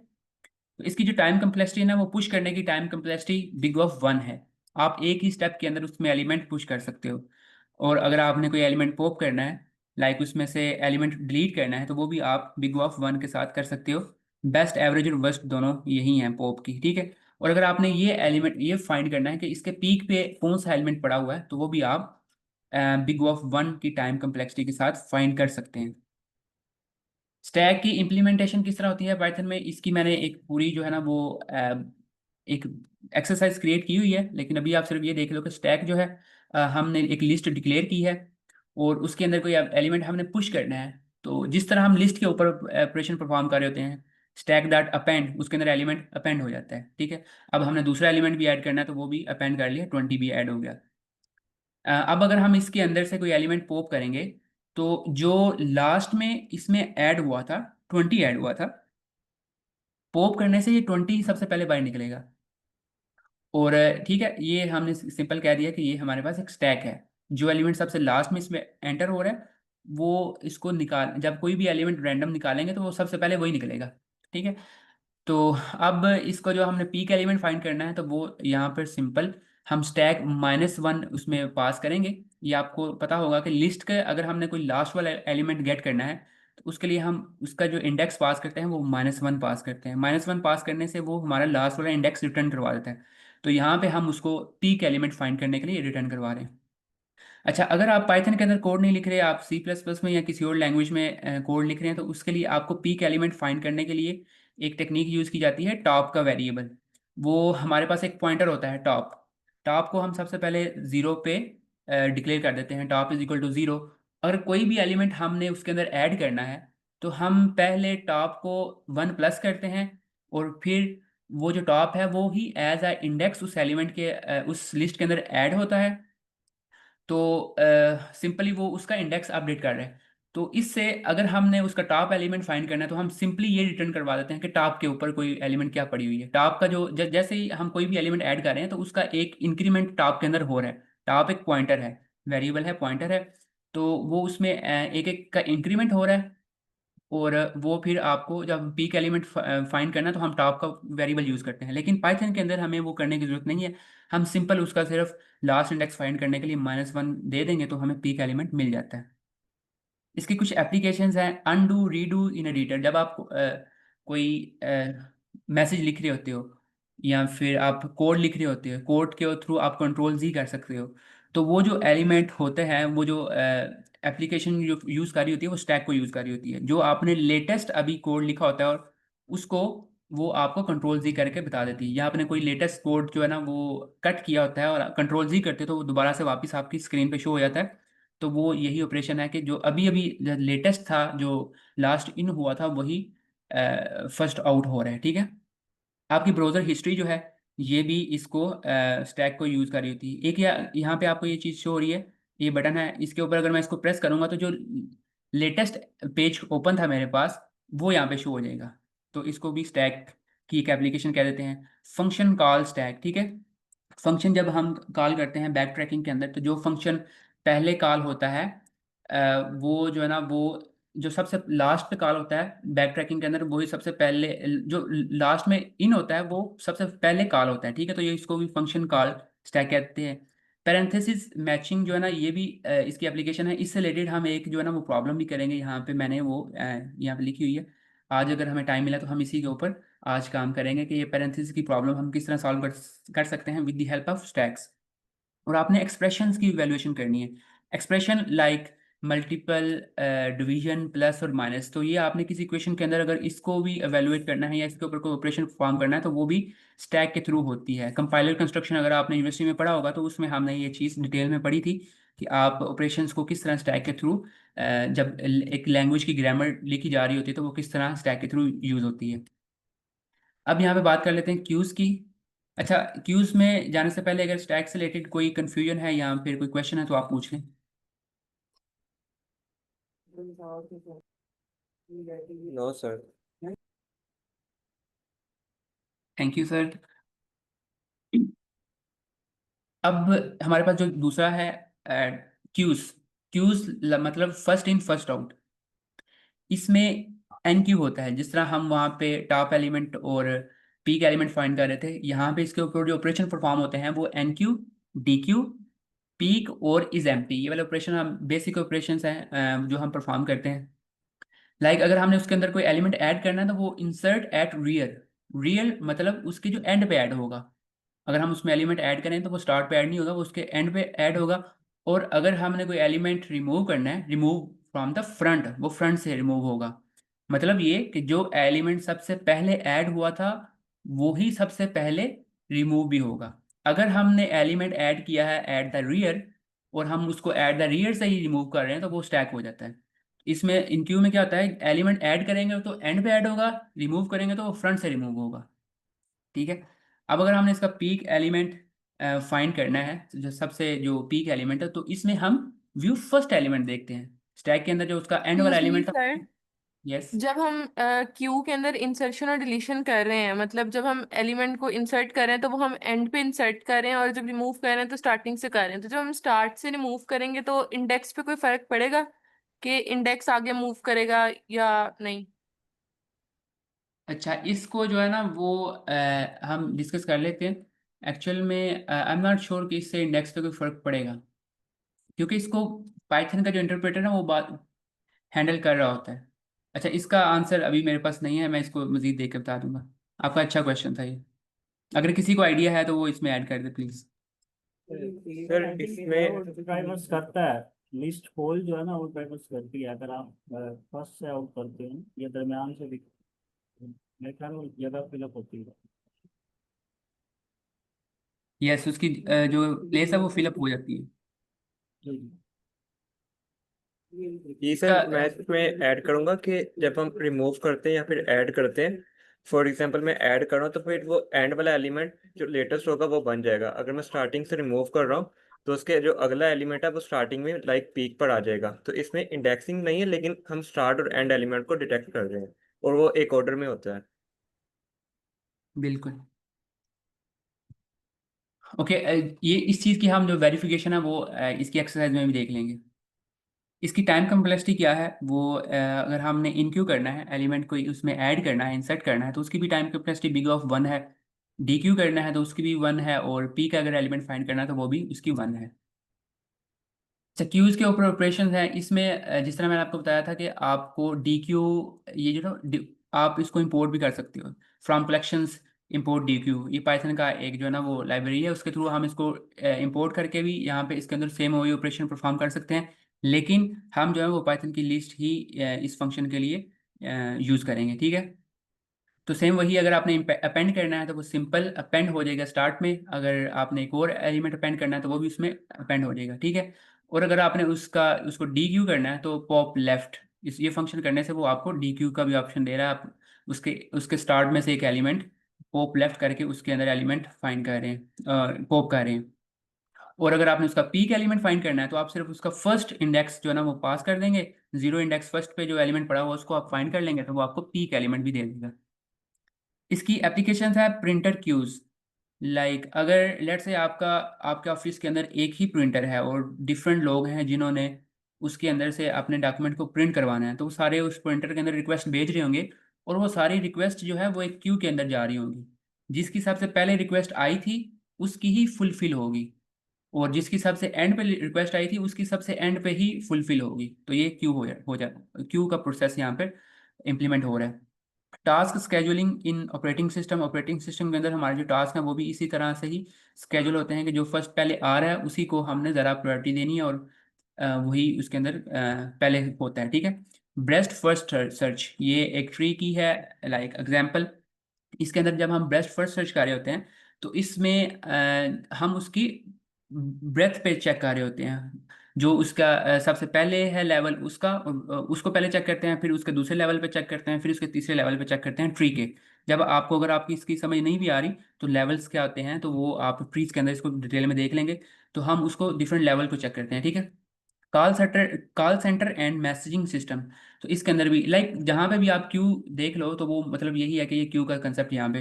A: तो इसकी जो टाइम कम्प्लेक्सिटी है ना, वो पुश करने की टाइम कम्प्लेक्सिटी बिग ऑफ 1 है। आप एक ही स्टेप के अंदर उसमें एलिमेंट पुश कर सकते हो। और अगर आपने कोई एलिमेंट पॉप करना है, लाइक उसमें से एलिमेंट डिलीट करना है, तो वो भी आप बिग ऑफ 1 के साथ कर सकते हो। बेस्ट एवरेज और वर्स्ट दोनों यही हैं पॉप की, ठीक है। और अगर आपने ये एलिमेंट ये फाइंड करना है कि इसके पीक पे कौन सा एलिमेंट पड़ा हुआ है, तो वो भी आप बिग ऑफ 1 की टाइम कम्प्लेक्सिटी के साथ फाइंड कर सकते हैं। स्टैक की इम्प्लीमेंटेशन किस तरह होती है पाइथन में, इसकी मैंने एक पूरी जो है ना वो एक एक्सरसाइज क्रिएट की हुई है। लेकिन अभी आप सिर्फ ये देख लो कि स्टैक जो है, हमने एक लिस्ट डिक्लेयर की है और उसके अंदर कोई एलिमेंट हमने पुश करना है। तो जिस तरह हम लिस्ट के ऊपर ऑपरेशन परफॉर्म कर रहे होते हैं, स्टैक दैट अपेंड, उसके अंदर एलिमेंट अपेंड हो जाता है, ठीक है। अब हमने दूसरा एलिमेंट भी ऐड करना है तो वो भी अपेंड कर लिया, 20 भी ऐड हो गया। अब अगर हम इसके अंदर से कोई एलिमेंट पॉप करेंगे, तो जो लास्ट में इसमें ऐड हुआ था, 20 ऐड हुआ था, पॉप करने से ये 20 सबसे पहले बाहर निकलेगा। और ठीक है, ये हमने सिंपल कह दिया कि ये हमारे पास एक स्टैक है। जो एलिमेंट सबसे लास्ट में इसमें एंटर हो रहा है वो इसको निकाल, जब कोई भी एलिमेंट रैंडम निकालेंगे तो वो सबसे पहले वही निकलेगा, ठीक है। तो अब इसको जो हमने पीक एलिमेंट फाइंड करना है, तो वो यहाँ पर सिंपल हम स्टैक -1 उसमें पास करेंगे। ये आपको पता होगा कि लिस्ट के अगर हमने कोई लास्ट वाला एलिमेंट गेट करना है, तो उसके लिए हम उसका जो इंडेक्स पास करते हैं वो -1 पास करते हैं। -1 पास करने से वो हमारा लास्ट वाला इंडेक्स रिटर्न करवा देता है। तो यहाँ पे हम उसको पीक एलिमेंट फाइंड करने के लिए रिटर्न करवा रहे हैं। अच्छा, अगर आप पाइथन के अंदर कोड नहीं लिख रहे, आप C++ में या किसी और लैंग्वेज में कोड लिख रहे हैं, तो उसके लिए आपको पीक एलिमेंट फाइंड करने के लिए एक टेक्निक यूज़ की जाती है, टॉप का वेरिएबल। वो हमारे पास एक पॉइंटर होता है टॉप। टॉप को हम सबसे पहले 0 पे डिक्लेयर कर देते हैं, टॉप = 0। अगर कोई भी एलिमेंट हमने उसके अंदर ऐड करना है तो हम पहले टॉप को 1+ करते हैं, और फिर वो जो टॉप है वो ही एज अ इंडेक्स उस एलिमेंट के उस लिस्ट के अंदर ऐड होता है। तो सिंपली वो उसका इंडेक्स अपडेट कर रहे हैं। तो इससे अगर हमने उसका टॉप एलिमेंट फाइंड करना है तो हम सिंपली ये रिटर्न करवा देते हैं कि टॉप के ऊपर कोई एलिमेंट क्या पड़ी हुई है। टॉप का जो जैसे ही हम कोई भी एलिमेंट ऐड कर रहे हैं तो उसका एक इंक्रीमेंट टॉप के अंदर हो रहा है। टॉप एक पॉइंटर है, वेरिएबल है, पॉइंटर है। तो वो उसमें एक एक का इंक्रीमेंट हो रहा है। और वो फिर आपको जब पीक एलिमेंट फाइंड करना है तो हम टॉप का वेरिएबल यूज़ करते हैं। लेकिन पाइथन के अंदर हमें वो करने की ज़रूरत नहीं है। हम सिंपल उसका सिर्फ लास्ट इंडेक्स फाइंड करने के लिए -1 दे देंगे तो हमें पीक एलिमेंट मिल जाता है। इसकी कुछ एप्लीकेशंस हैं, अनडू रीडू इन एडिटर। जब आप कोई मैसेज लिख रहे होते हो या फिर आप कोड लिख रहे होते हो, कोड के थ्रू आप कंट्रोल Z कर सकते हो। तो वो जो एलिमेंट होते हैं, वो जो एप्लीकेशन जो यूज़ कर रही होती है वो स्टैक को यूज़ कर रही होती है। जो आपने लेटेस्ट अभी कोड लिखा होता है और उसको वो आपको कंट्रोल Z करके बता देती है। या आपने कोई लेटेस्ट कोड जो है ना वो कट किया होता है और कंट्रोल Z करते हो तो वो दोबारा से वापस आपकी स्क्रीन पे शो हो जाता है। तो वो यही ऑपरेशन है कि जो अभी अभी लेटेस्ट था, जो लास्ट इन हुआ था, वही फर्स्ट आउट हो रहा है। ठीक है। आपकी ब्राउज़र हिस्ट्री जो है ये भी इसको स्टैक को यूज़ कर रही होती है। एक यहाँ पे आपको ये चीज़ शो हो रही है, ये बटन है, इसके ऊपर अगर मैं इसको प्रेस करूँगा तो जो लेटेस्ट पेज ओपन था मेरे पास वो यहाँ पे शो हो जाएगा। तो इसको भी स्टैक की एक एप्लीकेशन कह देते हैं। फंक्शन कॉल स्टैक, ठीक है। फंक्शन जब हम कॉल करते हैं बैक ट्रैकिंग के अंदर, तो जो फंक्शन पहले कॉल होता है वो जो है ना वो जो सबसे लास्ट पे कॉल होता है बैक ट्रैकिंग के अंदर, वही सबसे पहले जो लास्ट में इन होता है वो सबसे पहले कॉल होता है। ठीक है। तो ये इसको भी फंक्शन कॉल स्टैक कहते हैं। पैरेंथेसिस मैचिंग जो है ना ये भी इसकी एप्लीकेशन है। इससे रिलेटेड हम एक जो है ना वो प्रॉब्लम भी करेंगे। यहाँ पे मैंने वो यहाँ पे लिखी हुई है। आज अगर हमें टाइम मिला तो हम इसी के ऊपर आज काम करेंगे कि ये पैरेंथेसिस की प्रॉब्लम हम किस तरह सॉल्व कर सकते हैं with the help of stacks. और आपने एक्सप्रेशंस की वैल्यूएशन करनी है। Expression like multiple, division, plus और माइनस। तो ये आपने किसी इक्वेशन के अंदर अगर इसको भी एवेलुएट करना है या इसके ऊपर कोई ऑपरेशन परफॉर्म करना है तो वो भी स्टैक के थ्रू होती है। कंपाइलर कंस्ट्रक्शन अगर आपने यूनिवर्सिटी में पढ़ा होगा तो उसमें हमने ये चीज़ डिटेल में पढ़ी थी कि आप ऑपरेशंस को किस तरह स्टैक के थ्रू, जब एक लैंग्वेज की ग्रामर लिखी जा रही होती है तो वो किस तरह स्टैक के थ्रू यूज़ होती है। अब यहाँ पे बात कर लेते हैं क्यूज़ की। अच्छा, क्यूज़ में जाने से पहले अगर स्टैक से रिलेटेड कोई कन्फ्यूजन है या फिर कोई क्वेश्चन है तो आप पूछ लें।
E: No sir.
A: Thank you sir. अब हमारे पास जो दूसरा है क्यूज़। क्यूज़ मतलब फर्स्ट इन फर्स्ट आउट। इसमें एन क्यू होता है। जिस तरह हम वहाँ पे टॉप एलिमेंट और पीक एलिमेंट फाइंड कर रहे थे, यहाँ पे इसके ऊपर जो ऑपरेशन परफॉर्म होते हैं वो enqueue, dequeue, peek और इज एम्प्टी, ये वाले ऑपरेशन हम बेसिक ऑपरेशंस हैं जो हम परफॉर्म करते हैं। लाइक अगर हमने उसके अंदर कोई एलिमेंट ऐड करना है तो वो इंसर्ट एट रियर। रियल मतलब उसके जो एंड पे ऐड होगा। अगर हम उसमें एलिमेंट ऐड करें तो वो स्टार्ट पे ऐड नहीं होगा, वो उसके एंड पे ऐड होगा। और अगर हमने कोई एलिमेंट रिमूव करना है, रिमूव फ्रॉम द फ्रंट, वो फ्रंट से रिमूव होगा। मतलब ये कि जो एलिमेंट सबसे पहले ऐड हुआ था वो ही सबसे पहले रिमूव भी होगा। अगर हमने एलिमेंट ऐड किया है एट द रियर और हम उसको एट द रियर से ही रिमूव कर रहे हैं तो वो स्टैक हो जाता है। इसमें इन क्यू में क्या होता है, एलिमेंट ऐड करेंगे तो एंड पे ऐड होगा, रिमूव करेंगे तो वो फ्रंट से रिमूव होगा। ठीक है। अब अगर हमने इसका पीक एलिमेंट फाइंड करना है, तो जो सबसे जो पीक एलिमेंट है, तो इसमें हम व्यू फर्स्ट एलिमेंट देखते हैं। स्टैक के अंदर जो उसका एंड वाला
D: एक्सक्यूज मी
A: एलिमेंट था।
D: Sir,
A: yes.
D: जब हम क्यू के अंदर इंसर्शन और डिलीशन कर रहे हैं, मतलब जब हम एलिमेंट को इंसर्ट कर रहे हैं तो वो हम एंड पे इंसर्ट कर रहे हैं, और जब रिमूव कर रहे हैं तो स्टार्टिंग से कर रहे हैं। तो जब हम स्टार्ट से रिमूव करेंगे तो इंडेक्स पे कोई फर्क पड़ेगा कि इंडेक्स आगे मूव करेगा या नहीं?
A: अच्छा, इसको जो है ना वो हम डिस्कस कर लेते हैं। एक्चुअल में आई एम नॉट श्योर कि इससे इंडेक्स पे कोई फर्क पड़ेगा, क्योंकि इसको पाइथन का जो इंटरप्रेटर है वो बात हैंडल कर रहा होता है। अच्छा, इसका आंसर अभी मेरे पास नहीं है, मैं इसको मजीद देख के बता दूंगा। आपका अच्छा क्वेश्चन था ये। अगर किसी को आइडिया है तो वो इसमें ऐड कर दे प्लीज।
E: सर इसमें
B: ड्राइवर्स करता है, लिस्ट होल जो है ना वो ड्राइवर्स करती है। अगर आप फर्स्ट से आउट करते हैं या दरमियान से भी, मेरे ख्याल में जगह फिलअप होती है।
A: यस, उसकी जो प्लेस है वो फिलअप हो जाती है।
B: जी
E: ये
A: इसका
E: सर मैं इसमें ऐड करूंगा कि जब हम रिमूव करते हैं या फिर ऐड करते हैं, फॉर एग्जांपल मैं ऐड कर रहा हूँ तो फिर वो एंड वाला एलिमेंट जो लेटेस्ट होगा वो बन जाएगा। अगर मैं स्टार्टिंग से रिमूव कर रहा हूँ तो उसके जो अगला एलिमेंट है वो स्टार्टिंग में लाइक पीक पर आ जाएगा। तो इसमें इंडेक्सिंग नहीं है, लेकिन हम स्टार्ट और एंड एलिमेंट को डिटेक्ट कर रहे हैं और वो एक ऑर्डर में होता है।
A: बिल्कुल ओके। ये इस चीज़ की हम जो वेरिफिकेशन है वो इसकी एक्सरसाइज में भी देख लेंगे। इसकी टाइम कम्प्लेक्सिटी क्या है वो अगर हमने इनक्यू करना है, एलिमेंट को उसमें ऐड करना है, इंसर्ट करना है, तो उसकी भी टाइम कम्प्लेक्सिटी बिग ऑफ 1 है। डी क्यू करना है तो उसकी भी 1 है, और पी का अगर एलिमेंट फाइंड करना है तो वो भी उसकी 1 है। अच्छा, क्यूज के ऊपर ऑपरेशन हैं इसमें, जिस तरह मैंने आपको बताया था कि आपको डी क्यू, ये जो ना आप इसको इंपोर्ट भी कर सकते हो from collections. Import D Q, ये पाइथन का एक जो है ना वो लाइब्रेरी है, उसके थ्रू हम इसको इंपोर्ट करके भी यहाँ पे इसके अंदर सेम वही ऑपरेशन परफॉर्म कर सकते हैं। लेकिन हम जो है वो पाइथन की लिस्ट ही इस फंक्शन के लिए यूज़ करेंगे, ठीक है। तो सेम वही, अगर आपने अपेंड करना है तो वो सिंपल अपेंड हो जाएगा स्टार्ट में। अगर आपने एक और एलिमेंट अपेंड करना है तो वो भी उसमें अपेंड हो जाएगा, ठीक है। और अगर आपने उसको डी क्यू करना है तो पॉप लेफ्ट, इस ये फंक्शन करने से वो आपको डी क्यू का भी ऑप्शन दे रहा है। आप उसके उसके स्टार्ट में से एक एलिमेंट पॉप लेफ्ट करके उसके अंदर एलिमेंट फाइंड कर रहे हैं, पॉप कर रहे हैं। और अगर आपने उसका पीक एलिमेंट फाइंड करना है तो आप सिर्फ उसका फर्स्ट इंडेक्स जो है ना वो पास कर देंगे। जीरो इंडेक्स फर्स्ट पे जो एलिमेंट पड़ा हुआ उसको आप फाइंड कर लेंगे तो वो आपको पीक एलिमेंट भी दे देगा। इसकी एप्लीकेशन है प्रिंटर क्यूज। लाइक अगर लेट से आपके ऑफिस के अंदर एक ही प्रिंटर है और डिफरेंट लोग हैं जिन्होंने उसके अंदर से अपने डॉक्यूमेंट को प्रिंट करवाना है, तो वो सारे उस प्रिंटर के अंदर रिक्वेस्ट भेज रहे होंगे, और वो सारी रिक्वेस्ट जो है वो एक क्यू के अंदर जा रही होंगी। जिसकी सबसे पहले रिक्वेस्ट आई थी उसकी ही फुलफिल होगी, और जिसकी सबसे एंड पे रिक्वेस्ट आई थी उसकी सबसे एंड पे ही फुलफिल होगी। तो ये क्यू हो जाए क्यू का प्रोसेस यहाँ पे इम्प्लीमेंट हो रहा है। टास्क स्केजुलिंग इन ऑपरेटिंग सिस्टम के अंदर हमारे जो टास्क हैं वो भी इसी तरह से ही स्केजुल होते हैं कि जो फर्स्ट पहले आ रहा है उसी को हमने ज़रा प्रायोरिटी देनी है, और वही उसके अंदर पहले होता है, ठीक है। ब्रेस्ट फर्स्ट सर्च ये एक ट्री की है, लाइक एग्जांपल। इसके अंदर जब हम ब्रेस्ट फर्स्ट सर्च कर रहे होते हैं तो इसमें हम उसकी ब्रेथ पे चेक कर रहे होते हैं। जो उसका सबसे पहले है लेवल उसका, उसको पहले चेक करते हैं, फिर उसके दूसरे लेवल पे चेक करते हैं, फिर उसके तीसरे लेवल पे चेक करते हैं ट्री के। जब आपको अगर आपकी इसकी समझ नहीं भी आ रही तो लेवल्स क्या होते हैं तो वो आप ट्रीज के अंदर इसको डिटेल में देख लेंगे। तो हम उसको डिफरेंट लेवल को चेक करते हैं, ठीक है। Call centre and messaging system, तो इसके अंदर भी लाइक जहाँ पे भी आप क्यू देख लो तो वो मतलब यही है कि ये क्यू का कंसेप्ट यहाँ पे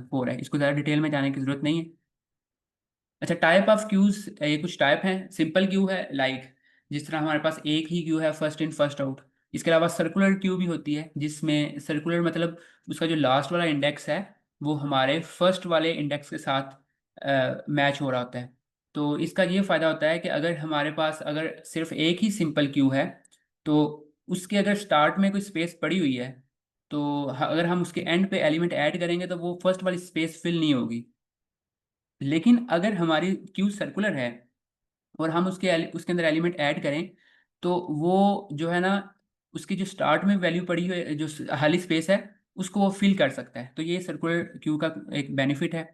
A: हो रहा है, इसको ज़्यादा डिटेल में जाने की जरूरत नहीं है। अच्छा, टाइप ऑफ क्यूज, ये कुछ टाइप हैं। सिंपल क्यू है, लाइक जिस तरह हमारे पास एक ही क्यू है, फर्स्ट इन फर्स्ट आउट। इसके अलावा सर्कुलर क्यू भी होती है, जिसमें सर्कुलर मतलब उसका जो लास्ट वाला इंडेक्स है वो हमारे फर्स्ट वाले इंडेक्स के साथ मैच हो रहा होता है। तो इसका ये फ़ायदा होता है कि अगर हमारे पास अगर सिर्फ एक ही सिंपल क्यू है तो उसके अगर स्टार्ट में कोई स्पेस पड़ी हुई है तो अगर हम उसके एंड पे एलिमेंट ऐड करेंगे तो वो फर्स्ट वाली स्पेस फिल नहीं होगी। लेकिन अगर हमारी क्यू सर्कुलर है और हम उसके अंदर एलिमेंट ऐड करें तो वो जो है ना उसकी जो स्टार्ट में वैल्यू पड़ी हुई है, जो खाली स्पेस है उसको वो फिल कर सकता है। तो ये सर्कुलर क्यू का एक बेनिफिट है।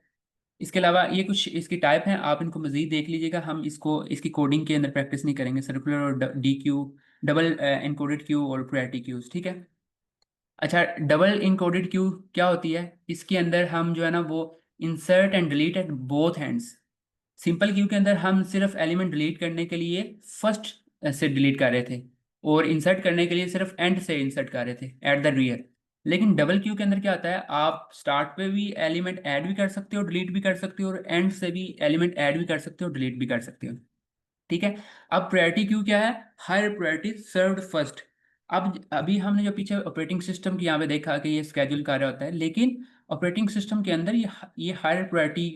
A: इसके अलावा ये कुछ इसकी टाइप हैं, आप इनको मज़ीद देख लीजिएगा, हम इसको इसकी कोडिंग के अंदर प्रैक्टिस नहीं करेंगे। सर्कुलर और D Q, double encoded Q और प्रायोरिटी क्यूज, ठीक है। अच्छा, डबल इनकोडेड क्यू क्या होती है? इसके अंदर हम जो है ना वो insert and delete at both hands. Simple Q के अंदर हम सिर्फ एलिमेंट डिलीट करने के लिए फर्स्ट से डिलीट कर रहे थे, और इंसर्ट करने के लिए सिर्फ एंड से इंसर्ट कर रहे थे, एट द रियर। लेकिन डबल क्यू के अंदर क्या होता है, आप स्टार्ट पे भी एलिमेंट ऐड भी कर सकते हो, डिलीट भी कर सकते हो, और एंड से भी एलिमेंट ऐड भी कर सकते हो, डिलीट भी कर सकते हो, ठीक है। अब प्रायोरिटी क्यू क्या है? Higher priority served first. अब अभी हमने जो पीछे ऑपरेटिंग सिस्टम की यहाँ पे देखा कि ये स्केड्यूल कार्य होता है, लेकिन ऑपरेटिंग सिस्टम के अंदर ये हायर प्रायोरिटी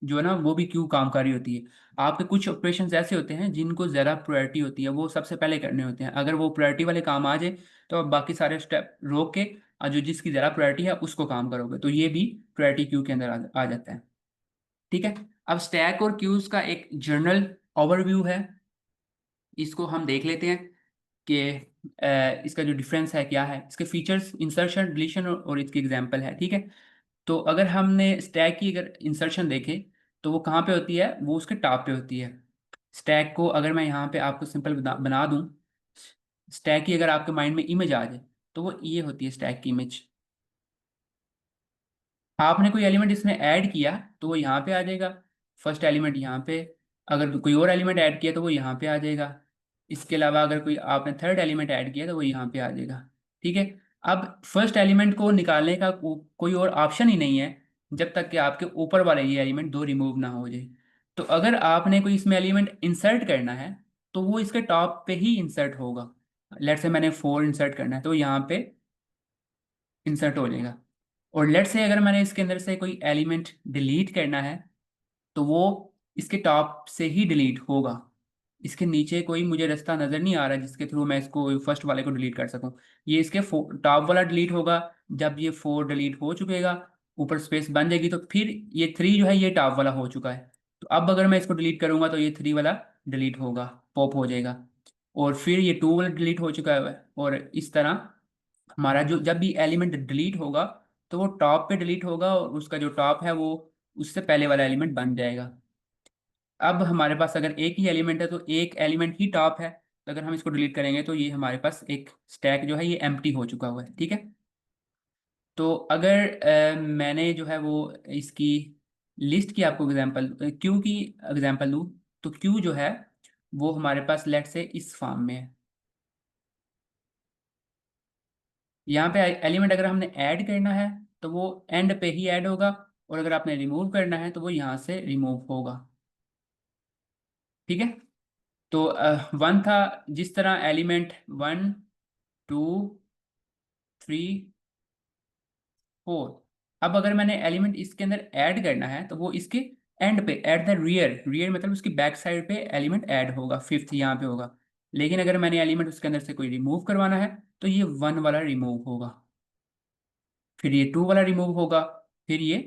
A: जो है ना वो भी क्यू काम कर रही होती है। आपके कुछ ऑपरेशंस ऐसे होते हैं जिनको ज़्यादा प्रायोरिटी होती है, वो सबसे पहले करने होते हैं। अगर वो प्रायोरिटी वाले काम आ जाए तो आप बाकी सारे स्टेप रोक के और जो जिसकी ज़्यादा प्रायोरिटी है उसको काम करोगे, तो ये भी प्रायोरिटी क्यू के अंदर आ जाता है। ठीक है। अब स्टैक और क्यूज का एक जनरल ओवरव्यू है, इसको हम देख लेते हैं कि इसका जो डिफरेंस है क्या है, इसके फीचर्स, इंसर्शन, डिलीशन और इसकी एग्जांपल है। ठीक है। तो अगर हमने स्टैक की अगर इंसर्शन देखे तो वो कहाँ पे होती है, वो उसके टॉप पे होती है। स्टैक को अगर मैं यहाँ पे आपको सिंपल बना दूँ, स्टैक की अगर आपके माइंड में इमेज आ जाए तो वो ये होती है स्टैक की इमेज। आपने कोई एलिमेंट इसमें ऐड किया तो वो यहाँ पे आ जाएगा, फर्स्ट एलिमेंट यहाँ पे। अगर कोई और एलिमेंट ऐड किया तो वो यहाँ पे आ जाएगा। इसके अलावा अगर कोई आपने थर्ड एलिमेंट ऐड किया तो वो यहाँ पे आ जाएगा। ठीक है। अब फर्स्ट एलिमेंट को निकालने का कोई और ऑप्शन ही नहीं है जब तक कि आपके ऊपर वाले ये एलिमेंट दो रिमूव ना हो जाए। तो अगर आपने कोई इसमें एलिमेंट इंसर्ट करना है तो वो इसके टॉप पे ही इंसर्ट होगा। लेट्स से मैंने 4 इंसर्ट करना है तो यहाँ पे इंसर्ट हो जाएगा। और लेट्स से अगर मैंने इसके अंदर से कोई एलिमेंट डिलीट करना है तो वो इसके टॉप से ही डिलीट होगा। इसके नीचे कोई मुझे रास्ता नज़र नहीं आ रहा जिसके थ्रू मैं इसको फर्स्ट वाले को डिलीट कर सकूं। ये इसके टॉप वाला डिलीट होगा। जब ये 4 डिलीट हो चुकेगा, ऊपर स्पेस बन जाएगी, तो फिर ये 3 जो है ये टॉप वाला हो चुका है। तो अब अगर मैं इसको डिलीट करूंगा तो ये 3 वाला डिलीट होगा, पॉप हो जाएगा। और फिर ये 2 वाला डिलीट हो चुका है। और इस तरह हमारा जो जब भी एलिमेंट डिलीट होगा तो वो टॉप पे डिलीट होगा और उसका जो टॉप है वो उससे पहले वाला एलिमेंट बन जाएगा। अब हमारे पास अगर एक ही एलिमेंट है तो एक एलिमेंट ही टॉप है, तो अगर हम इसको डिलीट करेंगे तो ये हमारे पास एक स्टैक जो है ये एम्प्टी हो चुका हुआ है। ठीक है। तो अगर मैंने जो है वो इसकी लिस्ट की आपको एग्जांपल क्यू की एग्जांपल दूँ, तो क्यू जो है वो हमारे पास लेट से इस फॉर्म में है। यहाँ पे एलिमेंट अगर हमने ऐड करना है तो वो एंड पे ही ऐड होगा, और अगर आपने रिमूव करना है तो वो यहाँ से रिमूव होगा। ठीक है। तो 1 था, जिस तरह एलिमेंट 1 2 3 4। अब अगर मैंने एलिमेंट इसके अंदर ऐड करना है तो वो इसके एंड पे, एट द रियर, रियर मतलब उसकी बैक साइड पे एलिमेंट ऐड होगा, फिफ्थ यहाँ पे होगा। लेकिन अगर मैंने एलिमेंट उसके अंदर से कोई रिमूव करवाना है तो ये 1 वाला रिमूव होगा, फिर ये 2 वाला रिमूव होगा, फिर ये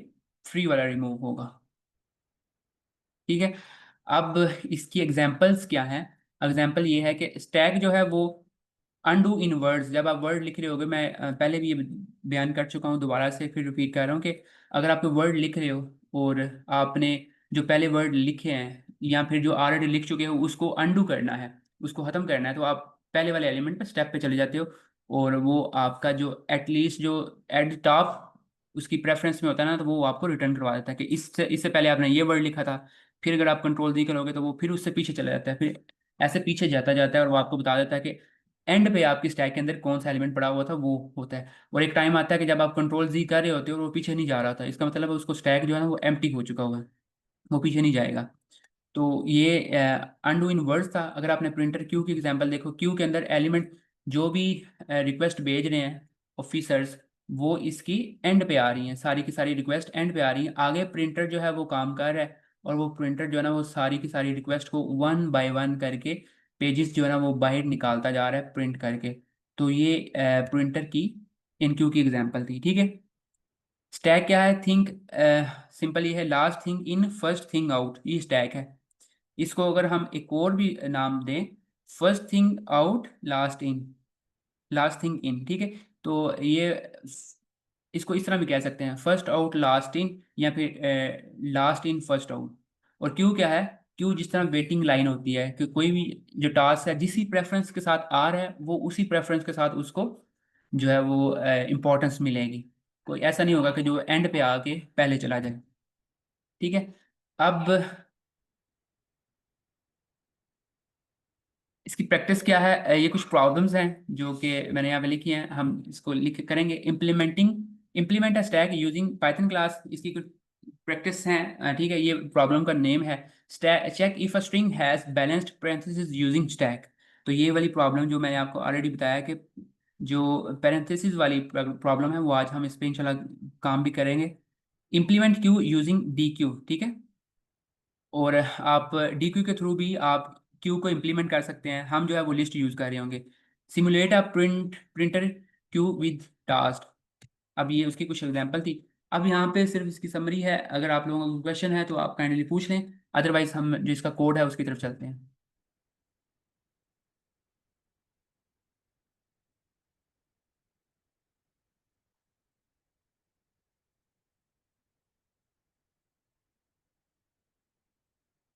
A: 3 वाला रिमूव होगा। ठीक है। अब इसकी एग्जांपल्स क्या हैं। एग्जांपल ये है कि स्टैक जो है वो अनडू इन वर्ड्स, जब आप वर्ड लिख रहे होगे, मैं पहले भी ये बयान कर चुका हूँ, दोबारा से फिर रिपीट कर रहा हूँ कि अगर आप वर्ड लिख रहे हो और आपने जो पहले वर्ड लिखे हैं या फिर जो ऑलरेडी लिख चुके हो उसको अनडू करना है, उसको ख़त्म करना है, तो आप पहले वाले एलिमेंट पे स्टेप पे चले जाते हो और वो आपका जो एटलीस्ट जो एट द टॉप उसकी प्रेफरेंस में होता है ना, तो वो आपको रिटर्न करवा देता है कि इससे इससे पहले आपने ये वर्ड लिखा था। फिर अगर आप कंट्रोल दी करोगे तो वो फिर उससे पीछे चला जाता है, फिर ऐसे पीछे जाता जाता है और वो आपको बता देता है कि एंड पे आपकी स्टैक के अंदर कौन सा एलिमेंट पड़ा हुआ था वो होता है। और एक टाइम आता है कि जब आप कंट्रोल जी कर रहे होते हो और वो पीछे नहीं जा रहा था, इसका मतलब है उसको स्टैक जो है ना वो एम्प्टी हो चुका हुआ है, वो पीछे नहीं जाएगा। तो ये अनडू इन वर्ड्स था। अगर आपने प्रिंटर क्यू की एग्जांपल देखो, क्यू के अंदर एलिमेंट जो भी रिक्वेस्ट भेज रहे हैं ऑफिसर्स, वो इसकी एंड पे आ रही हैं, सारी की सारी रिक्वेस्ट एंड पे आ रही हैं। आगे प्रिंटर जो है वो काम कर रहा है और वो प्रिंटर जो है ना वो सारी की सारी रिक्वेस्ट को 1 बाय 1 करके पेजेस जो है ना वो बाहर निकालता जा रहा है प्रिंट करके। तो ये प्रिंटर की इन क्यू की एग्जांपल थी। ठीक है। स्टैक क्या है, थिंक सिंपल ये है, last thing in first thing out, ये स्टैक है। इसको अगर हम एक और भी नाम दें, first thing out last in, last thing in. ठीक है। तो ये इसको इस तरह भी कह सकते हैं, फर्स्ट आउट लास्ट इन या फिर लास्ट इन फर्स्ट आउट। और क्यू क्या है, क्यू जिस तरह वेटिंग लाइन होती है कि कोई भी जो टास्क है जिस प्रेफरेंस के साथ आ रहा है वो उसी प्रेफरेंस के साथ उसको जो है वो इम्पोर्टेंस मिलेगी। कोई ऐसा नहीं होगा कि जो एंड पे आके पहले चला जाए। ठीक है। अब इसकी प्रैक्टिस क्या है, ये कुछ प्रॉब्लम्स हैं जो कि मैंने यहाँ पे लिखी हैं, हम इसको लिख करेंगे। Implement a stack using Python class, इसकी कुछ प्रैक्टिस हैं। ठीक है। ये प्रॉब्लम का नेम है check if a string has balanced parenthesis using stack. तो ये वाली प्रॉब्लम जो मैंने आपको ऑलरेडी बताया कि जो पैरेंथेसिस वाली प्रॉब्लम है वो आज हम इस पे इंशाल्लाह काम भी करेंगे। Implement Q using D Q. ठीक है। और आप डी क्यू के थ्रू भी आप क्यू को इम्प्लीमेंट कर सकते हैं। हम जो है वो लिस्ट यूज़ कर रहे होंगे। Simulate a printer Q with task. अब ये उसकी कुछ एग्जांपल थी। अब यहाँ पे सिर्फ इसकी समरी है। अगर आप लोगों को क्वेश्चन है तो आप काइंडली पूछ लें, अदरवाइज हम जो इसका कोड है उसकी तरफ चलते हैं।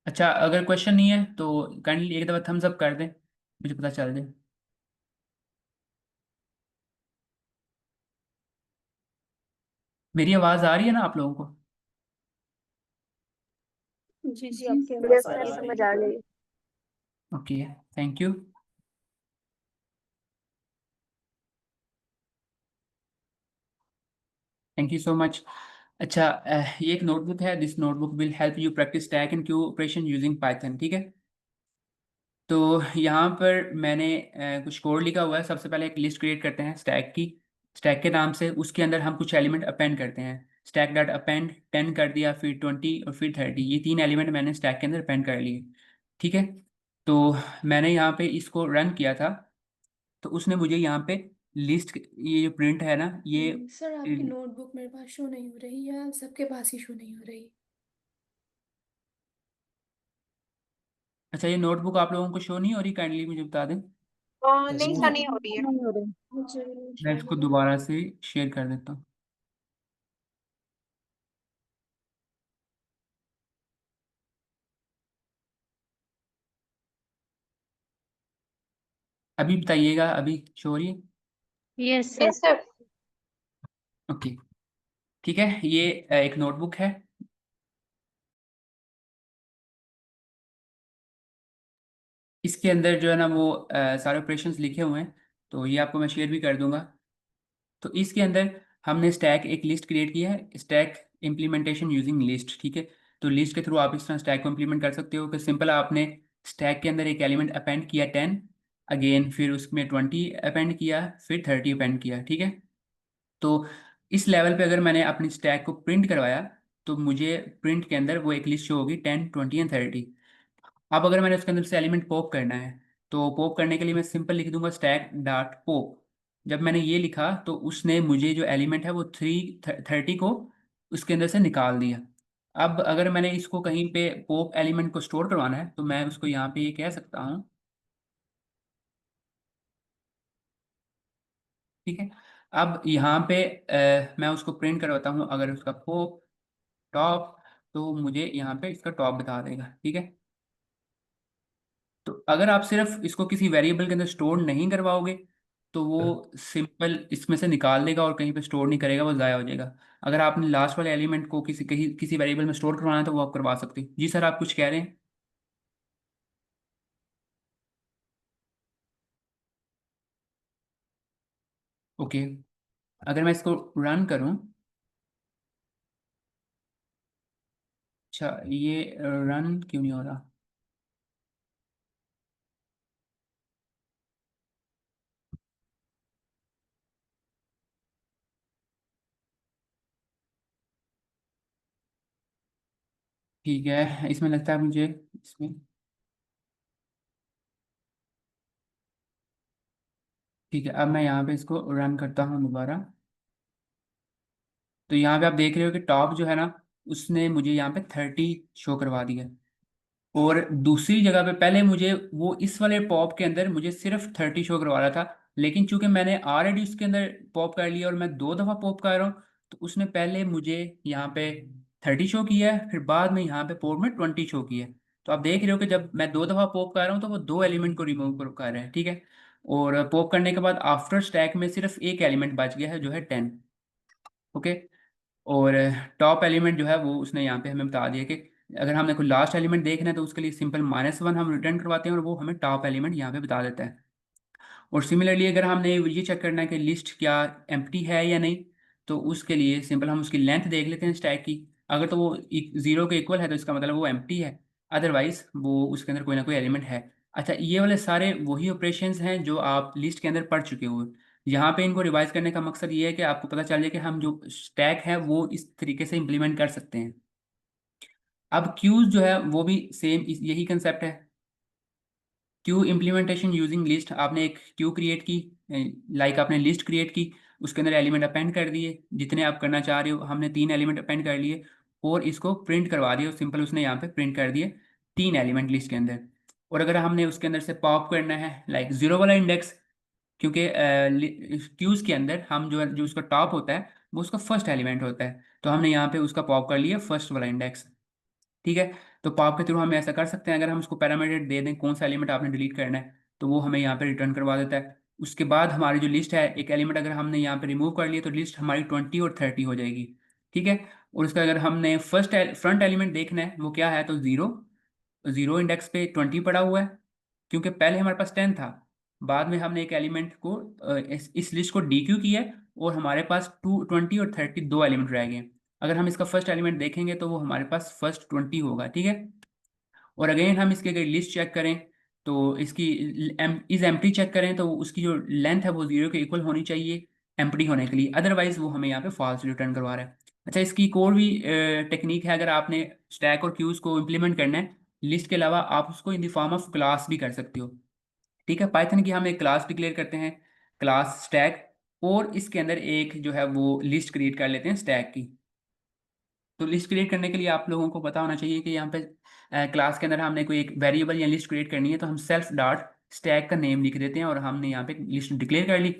A: अच्छा, अगर क्वेश्चन नहीं है तो काइंडली एक दफ़ा थम्स अप कर दें, मुझे पता चल जाए। मेरी आवाज़ आ रही है ना आप लोगों को?
C: जी जी, आपकी आवाज आ रही है। समझ आ गई।
A: Okay, thank you. Thank you so much. अच्छा, ये एक नोटबुक है। This notebook will help you practice stack and Q operation using Python. ठीक है, तो यहाँ पर मैंने कुछ कोड लिखा हुआ है। सबसे पहले एक लिस्ट क्रिएट करते हैं स्टैक की, स्टैक के नाम से। उसके अंदर हम कुछ एलिमेंट अपेंड करते हैं। स्टैक डॉट अपेंड 10 कर दिया, फिर 20 और फिर 30। ये 3 एलिमेंट मैंने स्टैक के अंदर अपेंड कर लिए। ठीक है, तो मैंने यहाँ पे इसको रन किया था, तो उसने मुझे यहाँ पे लिस्ट, ये जो प्रिंट है ना ये।
F: सर आपकी नोटबुक मेरे पास शो नहीं हो रही है, सबके पास ही शो नहीं हो रही।
A: अच्छा, ये नोटबुक आप लोगों को शो नहीं हो रही? काइंडली मुझे बता दें।
C: नहीं सर, नहीं हो रही है।
F: नहीं हो रही, मुझे भी नहीं
A: मैं
F: शो
A: इसको
F: हो रही।
A: दोबारा से शेयर कर देता हूँ। अभी बताइएगा, अभी शो हो रही है?
F: Yes
C: yes sir.
A: ओके, ठीक है। ये एक नोटबुक है। इसके अंदर जो है ना वो सारे ऑपरेशंस लिखे हुए हैं, तो ये आपको मैं शेयर भी कर दूंगा। तो इसके अंदर हमने स्टैक एक लिस्ट क्रिएट की है, स्टैक इम्प्लीमेंटेशन यूजिंग लिस्ट। ठीक है, तो लिस्ट के थ्रू आप इस तरह स्टैक को इम्प्लीमेंट कर सकते हो कि सिंपल आपने स्टैक के अंदर एक एलिमेंट अपेंड किया 10, अगेन फिर उसमें 20 अपेंड किया, फिर 30 अपेंड किया। ठीक है, तो इस लेवल पे अगर मैंने अपनी स्टैक को प्रिंट करवाया तो मुझे प्रिंट के अंदर वो एक लिस्ट शो होगी 10, 20 एंड 30। अब अगर मैंने उसके अंदर से एलिमेंट पॉप करना है तो पॉप करने के लिए मैं सिंपल लिख दूंगा स्टैक डॉट पॉप। जब मैंने ये लिखा तो उसने मुझे जो एलिमेंट है वो 30 को उसके अंदर से निकाल दिया। अब अगर मैंने इसको कहीं पे पॉप एलिमेंट को स्टोर करवाना है तो मैं उसको यहाँ पे ये कह सकता हूँ। ठीक है, अब यहाँ पे मैं उसको प्रिंट करवाता हूँ। अगर उसका पॉप टॉप, तो मुझे यहाँ पे इसका टॉप बता देगा। ठीक है, तो अगर आप सिर्फ इसको किसी वेरिएबल के अंदर स्टोर नहीं करवाओगे तो वो सिंपल इसमें से निकाल देगा और कहीं पे स्टोर नहीं करेगा, वो ज़ाया हो जाएगा। अगर आपने लास्ट वाले एलिमेंट को किसी वेरिएबल में स्टोर करवाना है तो वो आप करवा सकते हैं। जी सर, आप कुछ कह रहे हैं? ओके, अगर मैं इसको रन करूं। अच्छा, ये रन क्यों नहीं हो रहा? ठीक है, इसमें लगता है मुझे, इसमें, ठीक है। अब मैं यहाँ पे इसको रन करता हूँ दोबारा। तो यहाँ पे आप देख रहे हो कि टॉप जो है ना उसने मुझे यहाँ पे 30 शो करवा दिया। और दूसरी जगह पे पहले मुझे वो इस वाले पॉप के अंदर मुझे सिर्फ 30 शो करवा रहा था, लेकिन चूंकि मैंने ऑलरेडी उसके अंदर पॉप कर लिया और मैं 2 दफ़ा पॉप कर रहा हूँ तो उसने पहले मुझे यहाँ पे 30 शो किया है, फिर बाद में यहाँ पे पॉप में 20 शो किया है। तो आप देख रहे हो कि जब मैं 2 दफ़ा पॉप कर रहा हूँ तो वो 2 एलिमेंट को रिमूव कर रहे हैं। ठीक है, और पॉप करने के बाद आफ्टर स्टैक में सिर्फ एक एलिमेंट बच गया है जो है 10। ओके, और टॉप एलिमेंट जो है वो उसने यहाँ पे हमें बता दिया कि अगर हमने कोई लास्ट एलिमेंट देखना है तो उसके लिए सिंपल -1 हम रिटर्न करवाते हैं और वो हमें टॉप एलिमेंट यहाँ पे बता देता है। और सिमिलरली अगर हमने ये चेक करना है कि लिस्ट क्या एम्प्टी है या नहीं, तो उसके लिए सिंपल हम उसकी लेंथ देख लेते हैं स्टैक की। अगर तो वो 0 के इक्वल है तो इसका मतलब वो एम्प्टी है, अदरवाइज वो उसके अंदर कोई ना कोई एलिमेंट है। अच्छा, ये वाले सारे वही ऑपरेशंस हैं जो आप लिस्ट के अंदर पढ़ चुके हो। यहाँ पे इनको रिवाइज करने का मकसद ये है कि आपको पता चल जाए कि हम जो स्टैक है वो इस तरीके से इम्प्लीमेंट कर सकते हैं। अब क्यूज जो है वो भी सेम यही कंसेप्ट है। क्यू इम्प्लीमेंटेशन यूजिंग लिस्ट, आपने एक क्यू क्रिएट की, लाइक आपने लिस्ट क्रिएट की, उसके अंदर एलिमेंट अपेंड कर दिए जितने आप करना चाह रहे हो, हमने 3 एलिमेंट अपेंड कर लिए और इसको प्रिंट करवा दिया, सिंपल उसने यहाँ पे प्रिंट कर दिए 3 एलिमेंट लिस्ट के अंदर। और अगर हमने उसके अंदर से पॉप करना है लाइक जीरो वाला इंडेक्स, क्योंकि क्यूज के अंदर हम जो उसका टॉप होता है वो उसका फर्स्ट एलिमेंट होता है, तो हमने यहाँ पे उसका पॉप कर लिया फर्स्ट वाला इंडेक्स। ठीक है, तो पॉप के थ्रू हम ऐसा कर सकते हैं, अगर हम उसको पैरामीटर दे दें कौन सा एलिमेंट आपने डिलीट करना है तो वो हमें यहाँ पे रिटर्न करवा देता है। उसके बाद हमारी जो लिस्ट है, एक एलिमेंट अगर हमने यहाँ पे रिमूव कर लिया तो लिस्ट हमारी 20 और 30 हो जाएगी। ठीक है, और उसका अगर हमने फ्रंट एलिमेंट देखना है वो क्या है, तो जीरो, जीरो इंडेक्स पे 20 पड़ा हुआ है, क्योंकि पहले हमारे पास 10 था, बाद में हमने एक एलिमेंट को इस लिस्ट को डीक्यू किया है और हमारे पास 20 और 30 दो एलिमेंट रह गए हैं। अगर हम इसका फर्स्ट एलिमेंट देखेंगे तो वो हमारे पास फर्स्ट 20 होगा। ठीक है, और अगेन हम इसके अगर लिस्ट चेक करें तो इसकी इज एम्प्टी चेक करें तो उसकी जो लेंथ है वो 0 के इक्वल होनी चाहिए एम्प्टी होने के लिए, अदरवाइज वो हमें यहाँ पे फॉल्स रिटर्न करवा रहा है। अच्छा, इसकी एक और भी टेक्निक है, अगर आपने स्टैक और क्यूज को इम्प्लीमेंट करना है लिस्ट के अलावा, आप उसको in the form of class भी कर सकते हो। ठीक है, पाइथन की हम एक क्लास डिक्लेयर करते हैं, क्लास स्टैक, और इसके अंदर एक जो है वो लिस्ट क्रिएट कर लेते हैं स्टैक की। तो लिस्ट क्रिएट करने के लिए आप लोगों को पता होना चाहिए कि यहाँ पे क्लास के अंदर हमने कोई एक वेरिएबल या लिस्ट क्रिएट करनी है तो हम सेल्फ डॉट स्टैक का नेम लिख देते हैं और हमने यहाँ पे लिस्ट डिक्लेयर कर ली।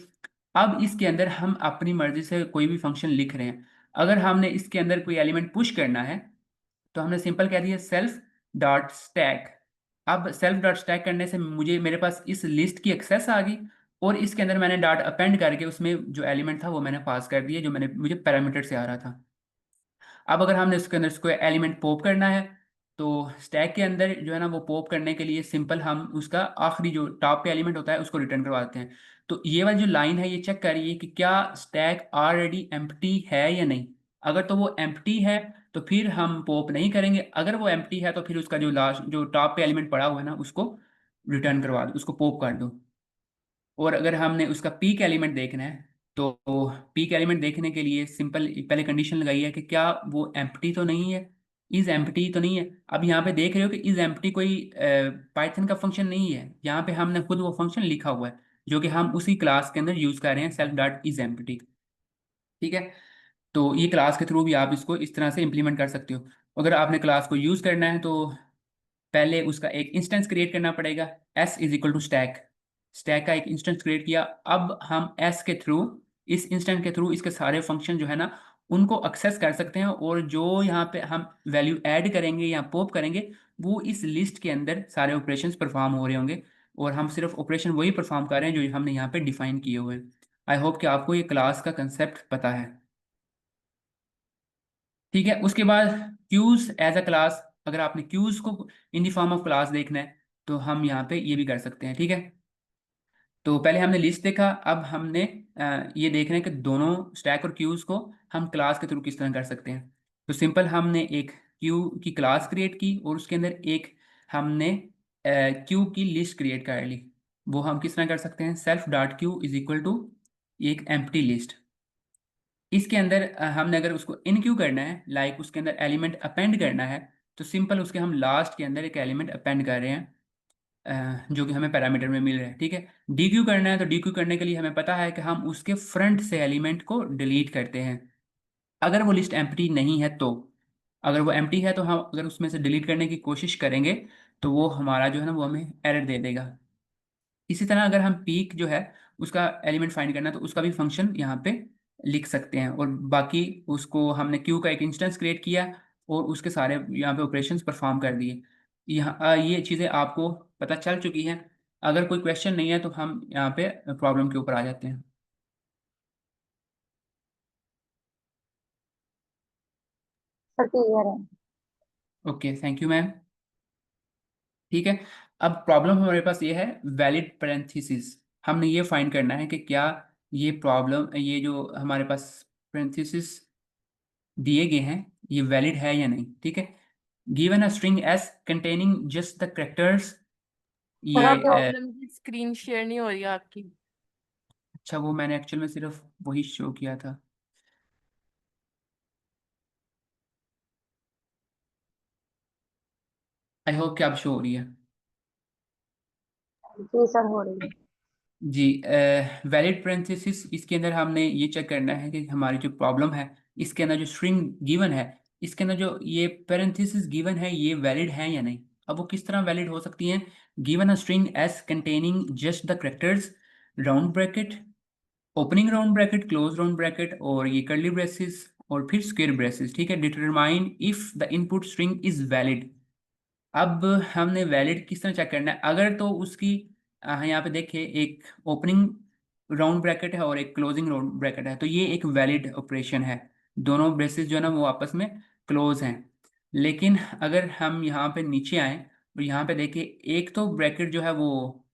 A: अब इसके अंदर हम अपनी मर्जी से कोई भी फंक्शन लिख रहे हैं, अगर हमने इसके अंदर कोई एलिमेंट पुश करना है तो हमने सिंपल कह दिया सेल्फ डॉट स्टैक। अब सेल्फ डॉट स्टैक करने से मुझे मेरे पास इस लिस्ट की एक्सेस आ गई और इसके अंदर मैंने डॉट अपेंड करके उसमें जो एलिमेंट था वो मैंने पास कर दिया जो मैंने मुझे पैरामीटर से आ रहा था। अब अगर हमने उसके अंदर उसको एलिमेंट पॉप करना है तो स्टैक के अंदर जो है ना वो पॉप करने के लिए सिंपल हम उसका आखिरी जो टॉप पे एलिमेंट होता है उसको रिटर्न करवाते हैं। तो ये वाली जो लाइन है ये चेक करिए कि क्या स्टैक ऑलरेडी एम्प्टी है या नहीं। अगर तो वो एम्प्टी है तो फिर हम पॉप नहीं करेंगे, अगर वो एम्प्टी है तो फिर उसका जो लास्ट जो टॉप पे एलिमेंट पड़ा हुआ है ना उसको रिटर्न करवा दो, उसको पॉप कर दो। और अगर हमने उसका पीक एलिमेंट देखना है तो पीक एलिमेंट देखने के लिए सिंपल पहले कंडीशन लगाई है कि क्या वो एम्प्टी तो नहीं है, इज एम्प्टी तो नहीं है। अब यहाँ पे देख रहे हो कि इज एम्प्टी कोई पाइथन का फंक्शन नहीं है, यहाँ पे हमने खुद वो फंक्शन लिखा हुआ है जो कि हम उसी क्लास के अंदर यूज कर रहे हैं सेल्फ डॉट इज एम्प्टी। ठीक है, तो ये क्लास के थ्रू भी आप इसको इस तरह से इंप्लीमेंट कर सकते हो। अगर आपने क्लास को यूज करना है तो पहले उसका एक इंस्टेंस क्रिएट करना पड़ेगा, S is equal to stack, stack का एक इंस्टेंस क्रिएट किया। अब हम एस के थ्रू इस इंस्टेंस के थ्रू इसके सारे फंक्शन जो है ना उनको एक्सेस कर सकते हैं और जो यहाँ पे हम वैल्यू ऐड करेंगे या पॉप करेंगे वो इस लिस्ट के अंदर सारे ऑपरेशंस परफॉर्म हो रहे होंगे और हम सिर्फ ऑपरेशन वही परफॉर्म कर रहे हैं जो हमने यहाँ पे डिफाइन किए हुए हैं। आई होप कि आपको ये क्लास का कंसेप्ट पता है। ठीक है, उसके बाद क्यूज एज अ क्लास, अगर आपने क्यूज को in the form of class देखना है तो हम यहाँ पे ये भी कर सकते हैं। ठीक है, तो पहले हमने लिस्ट देखा, अब हमने ये देखना है कि दोनों स्टैक और क्यूज को हम क्लास के थ्रू किस तरह कर सकते हैं। तो सिंपल हमने एक क्यू की क्लास क्रिएट की और उसके अंदर एक हमने क्यू की लिस्ट क्रिएट कर ली। वो हम किस तरह कर सकते हैं, self dot Q is equal to एक एम्प्टी लिस्ट। इसके अंदर हमने अगर उसको इनक्यू करना है लाइक उसके अंदर एलिमेंट अपेंड करना है तो सिंपल उसके हम लास्ट के अंदर एक एलिमेंट अपेंड कर रहे हैं जो कि हमें पैरामीटर में मिल रहा है। ठीक है, डीक्यू करना है तो डीक्यू करने के लिए हमें पता है कि हम उसके फ्रंट से एलिमेंट को डिलीट करते हैं अगर वो लिस्ट एम्प्टी नहीं है तो। अगर वो एम्प्टी है तो हम अगर उसमें से डिलीट करने की कोशिश करेंगे तो वो हमारा जो है ना वो हमें एरर दे देगा। इसी तरह अगर हम पीक जो है उसका एलिमेंट फाइंड करना है तो उसका भी फंक्शन यहाँ पे लिख सकते हैं और बाकी उसको हमने क्यू का एक इंस्टेंस क्रिएट किया और उसके सारे यहाँ पे ऑपरेशंस परफॉर्म कर दिए। यहाँ ये चीज़ें आपको पता चल चुकी हैं। अगर कोई क्वेश्चन नहीं है तो हम यहाँ पे प्रॉब्लम के ऊपर आ जाते हैं।
C: सब क्लियर है।
A: Okay, thank you ma'am. ठीक है, अब प्रॉब्लम हमारे पास ये है वैलिड पैरेंथेसिस। हमने ये फाइंड करना है कि क्या ये प्रॉब्लम ये जो हमारे पास पैरेंथेसिस दिए गए हैं ये वैलिड है या नहीं। ठीक है, given a string S containing just the characters, ये
C: थोड़ा तो
D: प्रॉब्लम की स्क्रीन शेयर नहीं हो रही है आपकी।
A: अच्छा वो मैंने एक्चुअल में सिर्फ वही शो किया था। आई होप कि आप शो हो रही है।
C: जी सर, हो रही है।
A: जी, वैलिड पेरेंथेसिस, इसके अंदर हमने ये चेक करना है कि हमारी जो प्रॉब्लम है इसके अंदर जो स्ट्रिंग गिवन है, इसके अंदर जो ये पेरेंथेसिस गिवन है ये वैलिड है या नहीं। अब वो किस तरह वैलिड हो सकती हैं? Given a string S containing just the characters, round bracket, opening round bracket, close round bracket, और ये कर्ली ब्रेसेस और फिर स्क्वेयर ब्रेसेस, ठीक है। Determine if the input string is valid. अब हमने वैलिड किस तरह चेक करना है? अगर तो उसकी यहाँ पे देखिए एक ओपनिंग राउंड ब्रैकेट है और एक क्लोजिंग राउंड ब्रैकेट है, तो ये एक वैलिड ऑपरेशन है। दोनों ब्रेसेस जो है ना वो आपस में क्लोज हैं। लेकिन अगर हम यहाँ पे नीचे आए और यहाँ पे देखिए एक तो ब्रैकेट जो है वो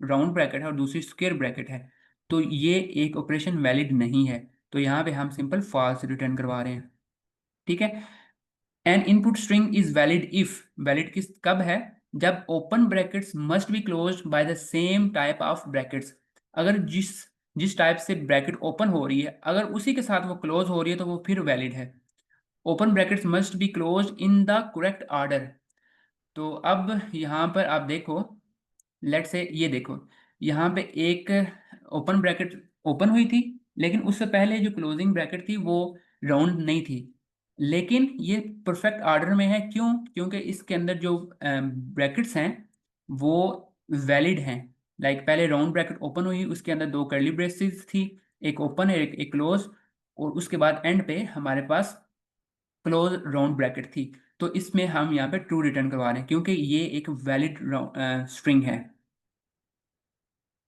A: राउंड ब्रैकेट है और दूसरी स्क्वेयर ब्रैकेट है, तो ये एक ऑपरेशन वैलिड नहीं है। तो यहाँ पे हम सिंपल फॉल्स रिटर्न करवा रहे हैं, ठीक है। N input string is valid if, valid किस कब है? जब open brackets must be closed by the same type of brackets. अगर जिस जिस टाइप से ब्रैकेट ओपन हो रही है अगर उसी के साथ वो क्लोज हो रही है तो वो फिर वैलिड है। Open brackets must be close in the correct order. तो अब यहाँ पर आप देखो, लेट से ये देखो, यहाँ पे एक ओपन ब्रैकेट ओपन हुई थी, लेकिन उससे पहले जो क्लोजिंग ब्रैकेट थी वो राउंड नहीं थी। लेकिन ये परफेक्ट ऑर्डर में है, क्यों? क्योंकि इसके अंदर जो ब्रैकेट्स हैं वो वैलिड हैं। लाइक पहले राउंड ब्रैकेट ओपन हुई, उसके अंदर दो कर्ली ब्रेसेस थी, एक ओपन है एक क्लोज, और उसके बाद एंड पे हमारे पास क्लोज राउंड ब्रैकेट थी। तो इसमें हम यहाँ पे ट्रू रिटर्न करवा रहे हैं क्योंकि ये एक वैलिड स्ट्रिंग है।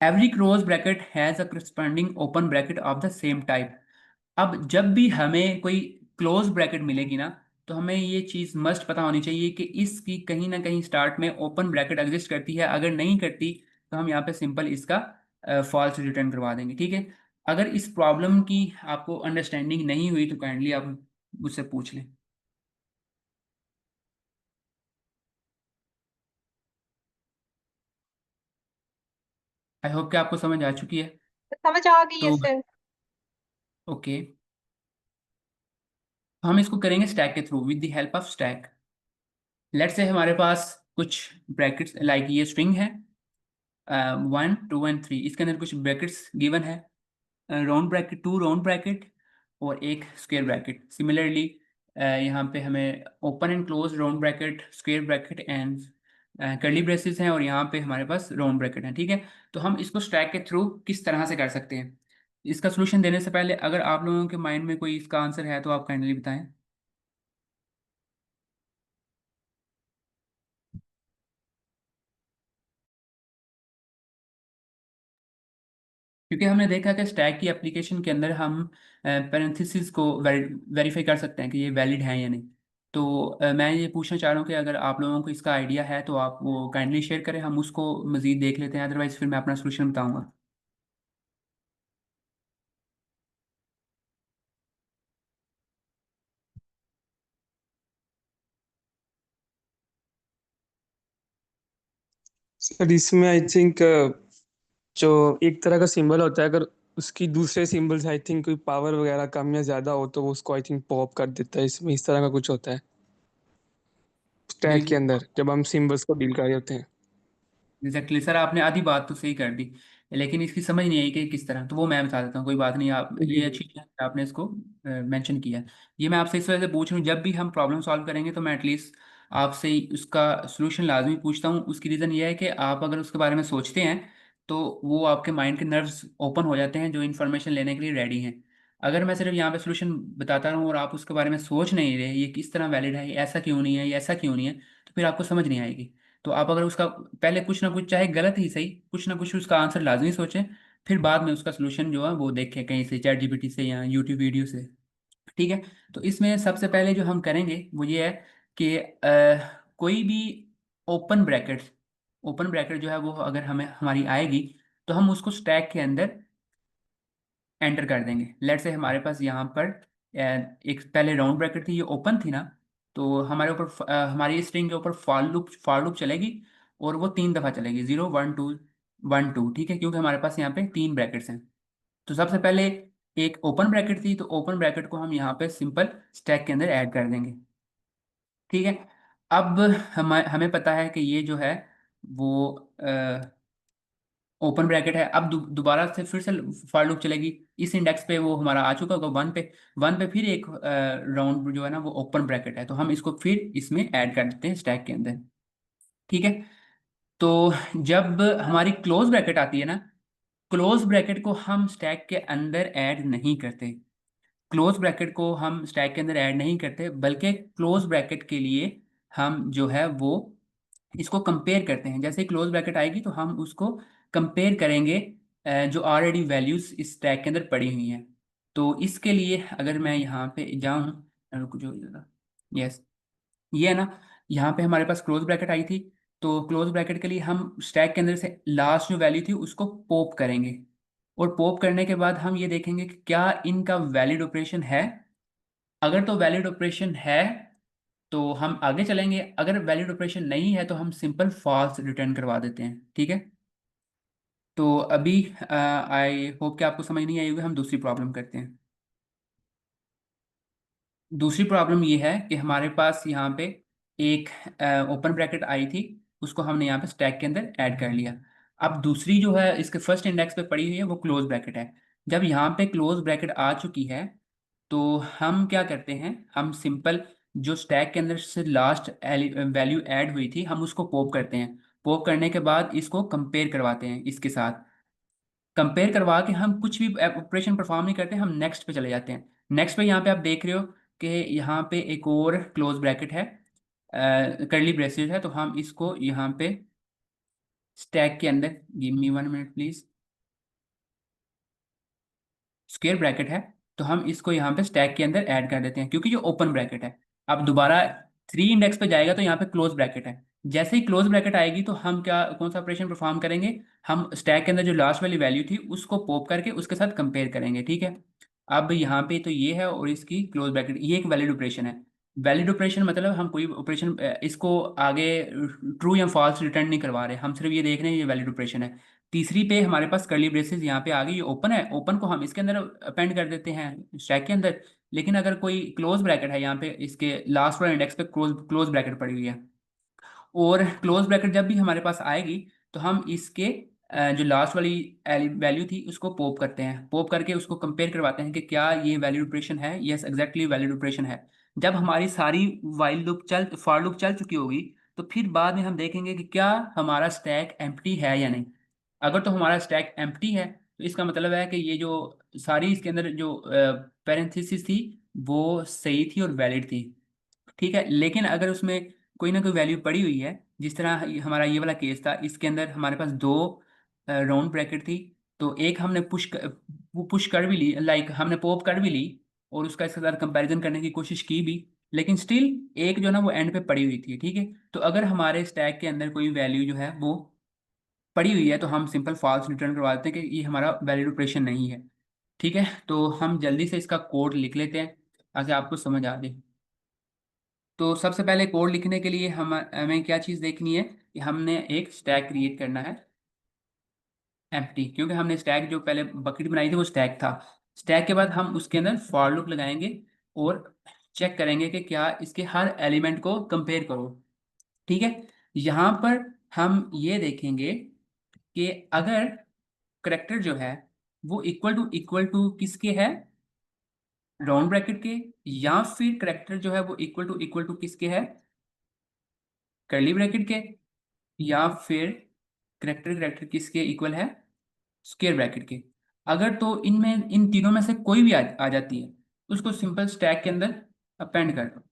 A: Every close bracket has a corresponding open bracket of the same type. अब जब भी हमें कोई क्लोज ब्रैकेट मिलेगी ना, तो हमें ये चीज़ मस्ट पता होनी चाहिए कि इसकी कहीं ना कहीं स्टार्ट में ओपन ब्रैकेट एग्जिस्ट करती है। अगर नहीं करती तो हम यहाँ पे सिंपल इसका फॉल्स रिटर्न करवा देंगे, ठीक है। अगर इस प्रॉब्लम की आपको अंडरस्टैंडिंग नहीं हुई तो काइंडली आप मुझसे पूछ लें। आई होप कि आपको समझ आ चुकी है।
C: समझ आ गई है
A: तो
C: सर।
A: ओके, हम इसको करेंगे स्टैक के through with the help of stack. Let's say हमारे पास कुछ ब्रैकेट्स लाइक ये स्ट्रिंग है 1 2 एंड 3, इसके अंदर कुछ ब्रैकेट्स गिवन है, round bracket, two round bracket और एक स्क्वायर ब्रैकेट। सिमिलरली यहाँ पे हमें open and close round bracket, square bracket and curly braces हैं, और यहाँ पे हमारे पास राउंड ब्रैकेट है, ठीक है। तो हम इसको स्टैक के थ्रू किस तरह से कर सकते हैं? इसका सोल्यूशन देने से पहले अगर आप लोगों के माइंड में कोई इसका आंसर है तो आप काइंडली बताएं। क्योंकि हमने देखा कि स्टैक की एप्लीकेशन के अंदर हम पैरेंथेसिस को वेरीफाई कर सकते हैं कि ये वैलिड है या नहीं। तो मैं ये पूछना चाह रहा हूँ कि अगर आप लोगों को इसका आइडिया है तो आप वो काइंडली शेयर करें, हम उसको मज़ीद देख लेते हैं, अदरवाइज फिर मैं अपना सोल्यूशन बताऊंगा।
G: सर इसमें आई थिंक जो एक तरह का सिंबल होता है, अगर उसकी दूसरे सिंबल से आई थिंक कोई पावर वगैरह कम या ज्यादा हो तो वो उसको आई थिंक पॉप कर देता है। इसमें इस तरह का कुछ होता है स्टैक के
A: बिल्कुल,
G: अंदर जब हम सिंबल्स को डील कर रहे होते हैं।
A: एग्जैक्टली सर, आपने आधी बात तो सही कर दी, लेकिन इसकी समझ नहीं आई कि किस तरह। तो वो मैं बता देता हूँ, कोई बात नहीं। आप
G: जी
A: ये
G: जी।
A: अच्छी चीज़ है कि आपने इसको मेंशन किया। ये मैं आपसे इस वजह से पूछ रहा हूँ, जब भी हम प्रॉब्लम सॉल्व करेंगे तो मैं एटलीस्ट आपसे ही उसका सोल्यूशन लाजमी पूछता हूँ। उसकी रीज़न ये है कि आप अगर उसके बारे में सोचते हैं तो वो आपके माइंड के नर्व्स ओपन हो जाते हैं जो इन्फॉर्मेशन लेने के लिए रेडी हैं। अगर मैं सिर्फ यहाँ पे सोल्यूशन बताता रहूँ और आप उसके बारे में सोच नहीं रहे ये किस तरह वैलिड है, ये ऐसा क्यों नहीं है, ये ऐसा क्यों नहीं है, तो फिर आपको समझ नहीं आएगी। तो आप अगर उसका पहले कुछ ना कुछ, चाहे गलत ही सही, कुछ ना कुछ उसका आंसर लाजमी सोचें, फिर बाद में उसका सोल्यूशन जो है वो देखें कहीं से, चैट जीपीटी से या यूट्यूब वीडियो से, ठीक है। तो इसमें सबसे पहले जो हम करेंगे वो ये है कि कोई भी ओपन ब्रैकेट, ओपन ब्रैकेट जो है वो अगर हमें हमारी आएगी तो हम उसको स्टैक के अंदर एंटर कर देंगे। लेट से हमारे पास यहाँ पर एक पहले राउंड ब्रैकेट थी, ये ओपन थी ना, तो हमारे ऊपर हमारी स्ट्रिंग के ऊपर फॉर लूप चलेगी, और वो 3 दफ़ा चलेगी, 0 1 2 1 2, ठीक है, क्योंकि हमारे पास यहाँ पे 3 ब्रैकेट्स हैं। तो सबसे पहले एक ओपन ब्रैकेट थी, तो ओपन ब्रैकेट को हम यहाँ पे सिंपल स्टैक के अंदर ऐड कर देंगे, ठीक है। अब हमें पता है कि ये जो है वो ओपन ब्रैकेट है। अब दोबारा से फिर से फॉर लूप चलेगी। इस इंडेक्स पे वो हमारा आ चुका होगा 1 पे फिर एक राउंड जो है ना वो ओपन ब्रैकेट है, तो हम इसको फिर इसमें ऐड कर देते हैं स्टैक के अंदर। ठीक है। तो जब हमारी क्लोज ब्रैकेट आती है ना, क्लोज ब्रैकेट को हम स्टैक के अंदर ऐड नहीं करते। क्लोज ब्रैकेट को हम स्टैक के अंदर ऐड नहीं करते, बल्कि क्लोज ब्रैकेट के लिए हम जो है वो इसको कंपेयर करते हैं। जैसे क्लोज ब्रैकेट आएगी तो हम उसको कंपेयर करेंगे जो ऑलरेडी वैल्यूज इस स्टैक के अंदर पड़ी हुई हैं। तो इसके लिए अगर मैं यहाँ पे जाऊँ, रुक जो, यस, ये है ना, यहाँ पे हमारे पास क्लोज ब्रैकेट आई थी। तो क्लोज ब्रैकेट के लिए हम स्टैक के अंदर से लास्ट जो वैल्यू थी उसको पॉप करेंगे, और पॉप करने के बाद हम ये देखेंगे कि क्या इनका वैलिड ऑपरेशन है। अगर तो वैलिड ऑपरेशन है तो हम आगे चलेंगे, अगर वैलिड ऑपरेशन नहीं है तो हम सिंपल फॉल्स रिटर्न करवा देते हैं। ठीक है। तो अभी आई होप कि आपको समझ नहीं आई होगी, हम दूसरी प्रॉब्लम करते हैं। दूसरी प्रॉब्लम ये है कि हमारे पास यहाँ पे एक ओपन ब्रैकेट आई थी, उसको हमने यहाँ पे स्टैक के अंदर ऐड कर लिया। अब दूसरी जो है इसके फर्स्ट इंडेक्स पे पड़ी हुई है वो क्लोज ब्रैकेट है। जब यहाँ पे क्लोज ब्रैकेट आ चुकी है तो हम क्या करते हैं, हम सिंपल जो स्टैक के अंदर से लास्ट वैल्यू ऐड हुई थी हम उसको पॉप करते हैं। पॉप करने के बाद इसको कंपेयर करवाते हैं इसके साथ। कंपेयर करवा के हम कुछ भी ऑपरेशन परफॉर्म नहीं करते, हम नेक्स्ट पे चले जाते हैं। नेक्स्ट पे यहाँ पे आप देख रहे हो कि यहाँ पे एक और क्लोज ब्रैकेट है, करली ब्रेसेस है, तो हम इसको यहाँ पे स्टैक के अंदर, give me 1 minute please, square bracket है, तो हम इसको यहाँ पे स्टैक के अंदर ऐड कर देते हैं क्योंकि ये ओपन ब्रैकेट है। अब दोबारा 3 इंडेक्स पे जाएगा तो यहाँ पे क्लोज ब्रैकेट है। जैसे ही क्लोज ब्रैकेट आएगी तो हम क्या, कौन सा ऑपरेशन परफॉर्म करेंगे, हम स्टैक के अंदर जो लास्ट वाली वैल्यू थी उसको पॉप करके उसके साथ कंपेयर करेंगे। ठीक है। अब यहाँ पे तो ये है और इसकी क्लोज ब्रैकेट, ये एक वैलिड ऑपरेशन है। वैलिड ऑपरेशन मतलब हम कोई ऑपरेशन इसको आगे ट्रू या फॉल्स रिटर्न नहीं करवा रहे, हम सिर्फ ये देख रहे हैं ये वैलिड ऑपरेशन है। तीसरी पे हमारे पास कर्ली ब्रेसेस यहाँ पे आ गई, ये ओपन है, ओपन को हम इसके अंदर अपेंड कर देते हैं स्टैक के अंदर। लेकिन अगर कोई क्लोज ब्रैकेट है, यहाँ पे इसके लास्ट वाले इंडेक्स पे क्लोज क्लोज ब्रैकेट पड़ी हुई है, और क्लोज ब्रैकेट जब भी हमारे पास आएगी तो हम इसके जो लास्ट वाली वैल्यू थी उसको पॉप करते हैं। पॉप करके उसको कंपेयर करवाते हैं कि क्या ये वैलिड ऑपरेशन है। यस, एग्जैक्टली वैलिड ऑपरेशन है। जब हमारी सारी वाइल लूप चल फॉर लूप चल चुकी होगी तो फिर बाद में हम देखेंगे कि क्या हमारा स्टैक एम्प्टी है या नहीं। अगर तो हमारा स्टैक एम्प्टी है तो इसका मतलब है कि ये जो सारी इसके अंदर जो पैरेंथेसिस थी वो सही थी और वैलिड थी। ठीक है। लेकिन अगर उसमें कोई ना कोई वैल्यू पड़ी हुई है, जिस तरह हमारा ये वाला केस था, इसके अंदर हमारे पास दो राउंड ब्रैकेट थी, तो एक हमने वो पुश कर भी ली, लाइक हमने पॉप कर भी ली और उसका इसके साथ कंपैरिजन करने की कोशिश की भी, लेकिन स्टिल एक जो ना वो एंड पे पड़ी हुई थी। ठीक है। तो अगर हमारे स्टैक के अंदर कोई वैल्यू जो है वो पड़ी हुई है तो हम सिंपल फॉल्स रिटर्न करवा देते हैं कि ये हमारा वैलिड ऑपरेशन नहीं है। ठीक है। तो हम जल्दी से इसका कोड लिख लेते हैं ताकि आपको समझ आ जाए। तो सबसे पहले कोड लिखने के लिए हमें क्या चीज़ देखनी है कि हमने एक स्टैक क्रिएट करना है एम्प्टी, क्योंकि हमने स्टैक जो पहले बकेट बनाई थी वो स्टैक था। स्टैक के बाद हम उसके अंदर फॉर लूप लगाएंगे और चेक करेंगे कि क्या इसके हर एलिमेंट को कंपेयर करो। ठीक है। यहाँ पर हम ये देखेंगे कि अगर करेक्टर जो है वो इक्वल टू किसके है, राउंड ब्रैकेट के, या फिर करेक्टर जो है वो इक्वल टू किसके है, कर्ली ब्रैकेट के, या फिर करेक्टर करेक्टर किसके इक्वल है, स्क्वायर ब्रैकेट के। अगर तो इनमें इन तीनों में से कोई भी आ जाती है उसको सिंपल स्टैक के अंदर अपेंड कर दो।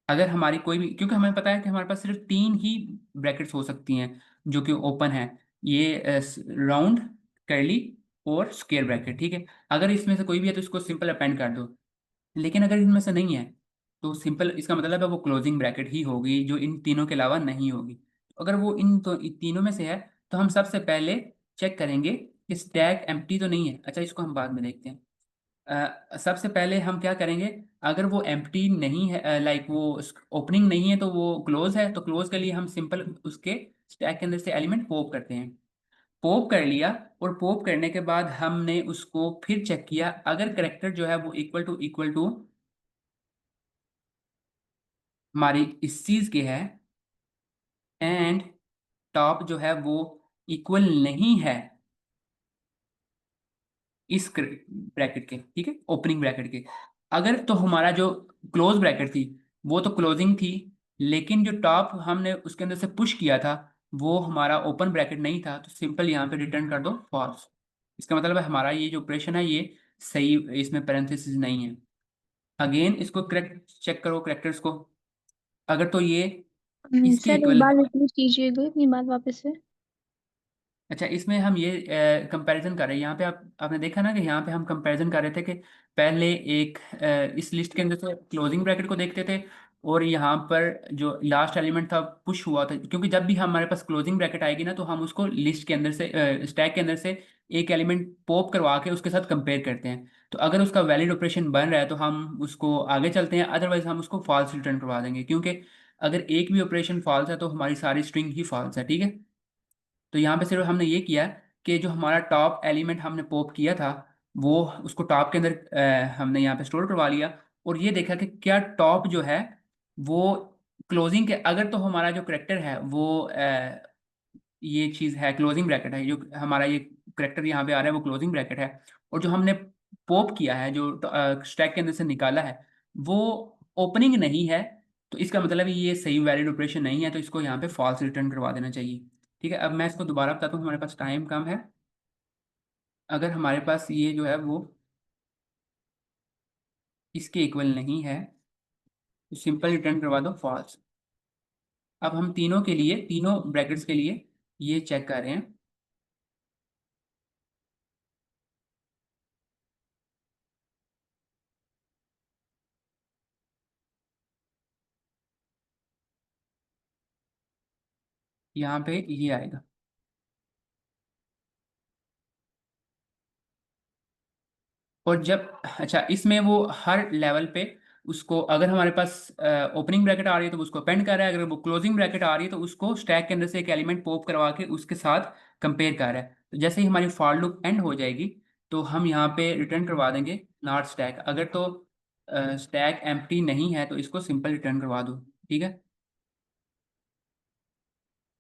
A: अगर हमारी कोई भी, क्योंकि हमें पता है कि हमारे पास सिर्फ 3 ही ब्रैकेट्स हो सकती हैं जो कि ओपन है, ये राउंड, कर्ली और स्क्वायर ब्रैकेट। ठीक है। अगर इसमें से कोई भी है तो इसको सिंपल अपेंड कर दो। लेकिन अगर इनमें से नहीं है तो सिंपल इसका मतलब है वो क्लोजिंग ब्रैकेट ही होगी जो इन तीनों के अलावा नहीं होगी। अगर वो इन तीनों में से है तो हम सबसे पहले चेक करेंगे कि स्टैक एम्प्टी तो नहीं है। अच्छा, इसको हम बाद में देखते हैं। सबसे पहले हम क्या करेंगे, अगर वो एम्प्टी नहीं है, लाइक वो ओपनिंग नहीं है, तो वो क्लोज है, तो क्लोज के लिए हम सिंपल उसके स्टैक के अंदर से एलिमेंट पॉप करते हैं। पॉप कर लिया, और पॉप करने के बाद हमने उसको फिर चेक किया, अगर करेक्टर जो है वो इक्वल टू हमारी इस चीज के है एंड टॉप जो है वो इक्वल नहीं है इस ब्रैकेट के, ठीक है, ओपनिंग ब्रैकेट के। अगर तो हमारा जो क्लोज ब्रैकेट थी वो तो क्लोजिंग थी, लेकिन जो टॉप हमने उसके अंदर से पुश किया था वो हमारा ओपन ब्रैकेट नहीं था, तो सिंपल यहाँ पे रिटर्न कर दो फॉल्स। इसका मतलब है हमारा ये जो ऑपरेशन है ये सही, इसमें पैरेंथेसिस नहीं है। अगेन इसको करेक्ट चेक करो करेक्टर्स को, अगर तो ये इसके
C: सर एक
A: इक्वल
C: बार
A: है।
C: रिपीट कीजिएगा अपनी बात वापस से।
A: अच्छा, इसमें हम ये कंपैरिजन कर रहे हैं, यहाँ पे आपने देखा ना कि यहाँ पे हम कंपैरिजन कर रहे थे कि पहले एक इस लिस्ट के अंदर से क्लोजिंग ब्रैकेट को देखते थे, और यहाँ पर जो लास्ट एलिमेंट था पुश हुआ था, क्योंकि जब भी हमारे पास क्लोजिंग ब्रैकेट आएगी ना तो हम उसको लिस्ट के अंदर से स्टैक के अंदर से एक एलिमेंट पॉप करवा के उसके साथ कंपेयर करते हैं। तो अगर उसका वैलिड ऑपरेशन बन रहा है तो हम उसको आगे चलते हैं, अदरवाइज हम उसको फॉल्स रिटर्न करवा देंगे, क्योंकि अगर एक भी ऑपरेशन फॉल्स है तो हमारी सारी स्ट्रिंग ही फॉल्स है, ठीक है। तो यहाँ पे सिर्फ हमने ये किया कि जो हमारा टॉप एलिमेंट हमने पॉप किया था वो उसको टॉप के अंदर हमने यहाँ पे स्टोर करवा लिया, और ये देखा कि क्या टॉप जो है वो क्लोजिंग के, अगर तो हमारा जो करेक्टर है वो ये चीज़ है क्लोजिंग ब्रैकेट है, जो हमारा ये करेक्टर यहाँ पे आ रहा है वो क्लोजिंग ब्रैकेट है, और जो हमने पॉप किया है जो स्टैक के अंदर से निकाला है वो ओपनिंग नहीं है, तो इसका मतलब ये सही वैलिड ऑपरेशन नहीं है, तो इसको यहाँ पे फॉल्स रिटर्न करवा देना चाहिए। ठीक है, अब मैं इसको दोबारा बताता हूँ, हमारे पास टाइम कम है। अगर हमारे पास ये जो है वो इसके इक्वल नहीं है तो सिंपल रिटर्न करवा दो फॉल्स। अब हम तीनों के लिए, तीनों ब्रैकेट्स के लिए ये चेक कर रहे हैं। यहाँ पे ये आएगा, और जब, अच्छा, इसमें वो हर लेवल पे उसको, अगर हमारे पास ओपनिंग ब्रैकेट आ रही है तो वो उसको अपेंड कर रहा है, अगर वो क्लोजिंग ब्रैकेट आ रही है तो उसको स्टैक के अंदर से एक एलिमेंट पॉप करवा के उसके साथ कंपेयर कर रहा है। तो जैसे ही हमारी फॉर लूप एंड हो जाएगी तो हम यहाँ पे रिटर्न करवा देंगे नॉट स्टैक। अगर तो स्टैक एम्प्टी नहीं है तो इसको सिंपल रिटर्न करवा दो, ठीक है।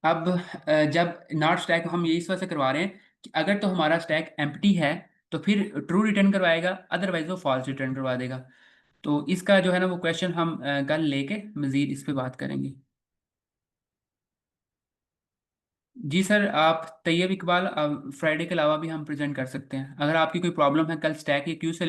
A: अब जब नॉट स्टैक हम ये इस वजह से करवा रहे हैं कि अगर तो हमारा स्टैक एम्प्टी है तो फिर ट्रू रिटर्न करवाएगा, अदरवाइज वो फॉल्स रिटर्न करवा देगा। तो इसका जो है ना वो क्वेश्चन हम कल लेके मज़ीद इस पे बात करेंगे। जी सर, आप तैयब इकबाल, फ्राइडे के अलावा भी हम प्रेजेंट कर सकते हैं, अगर आपकी कोई प्रॉब्लम है कल स्टैक या क्यू से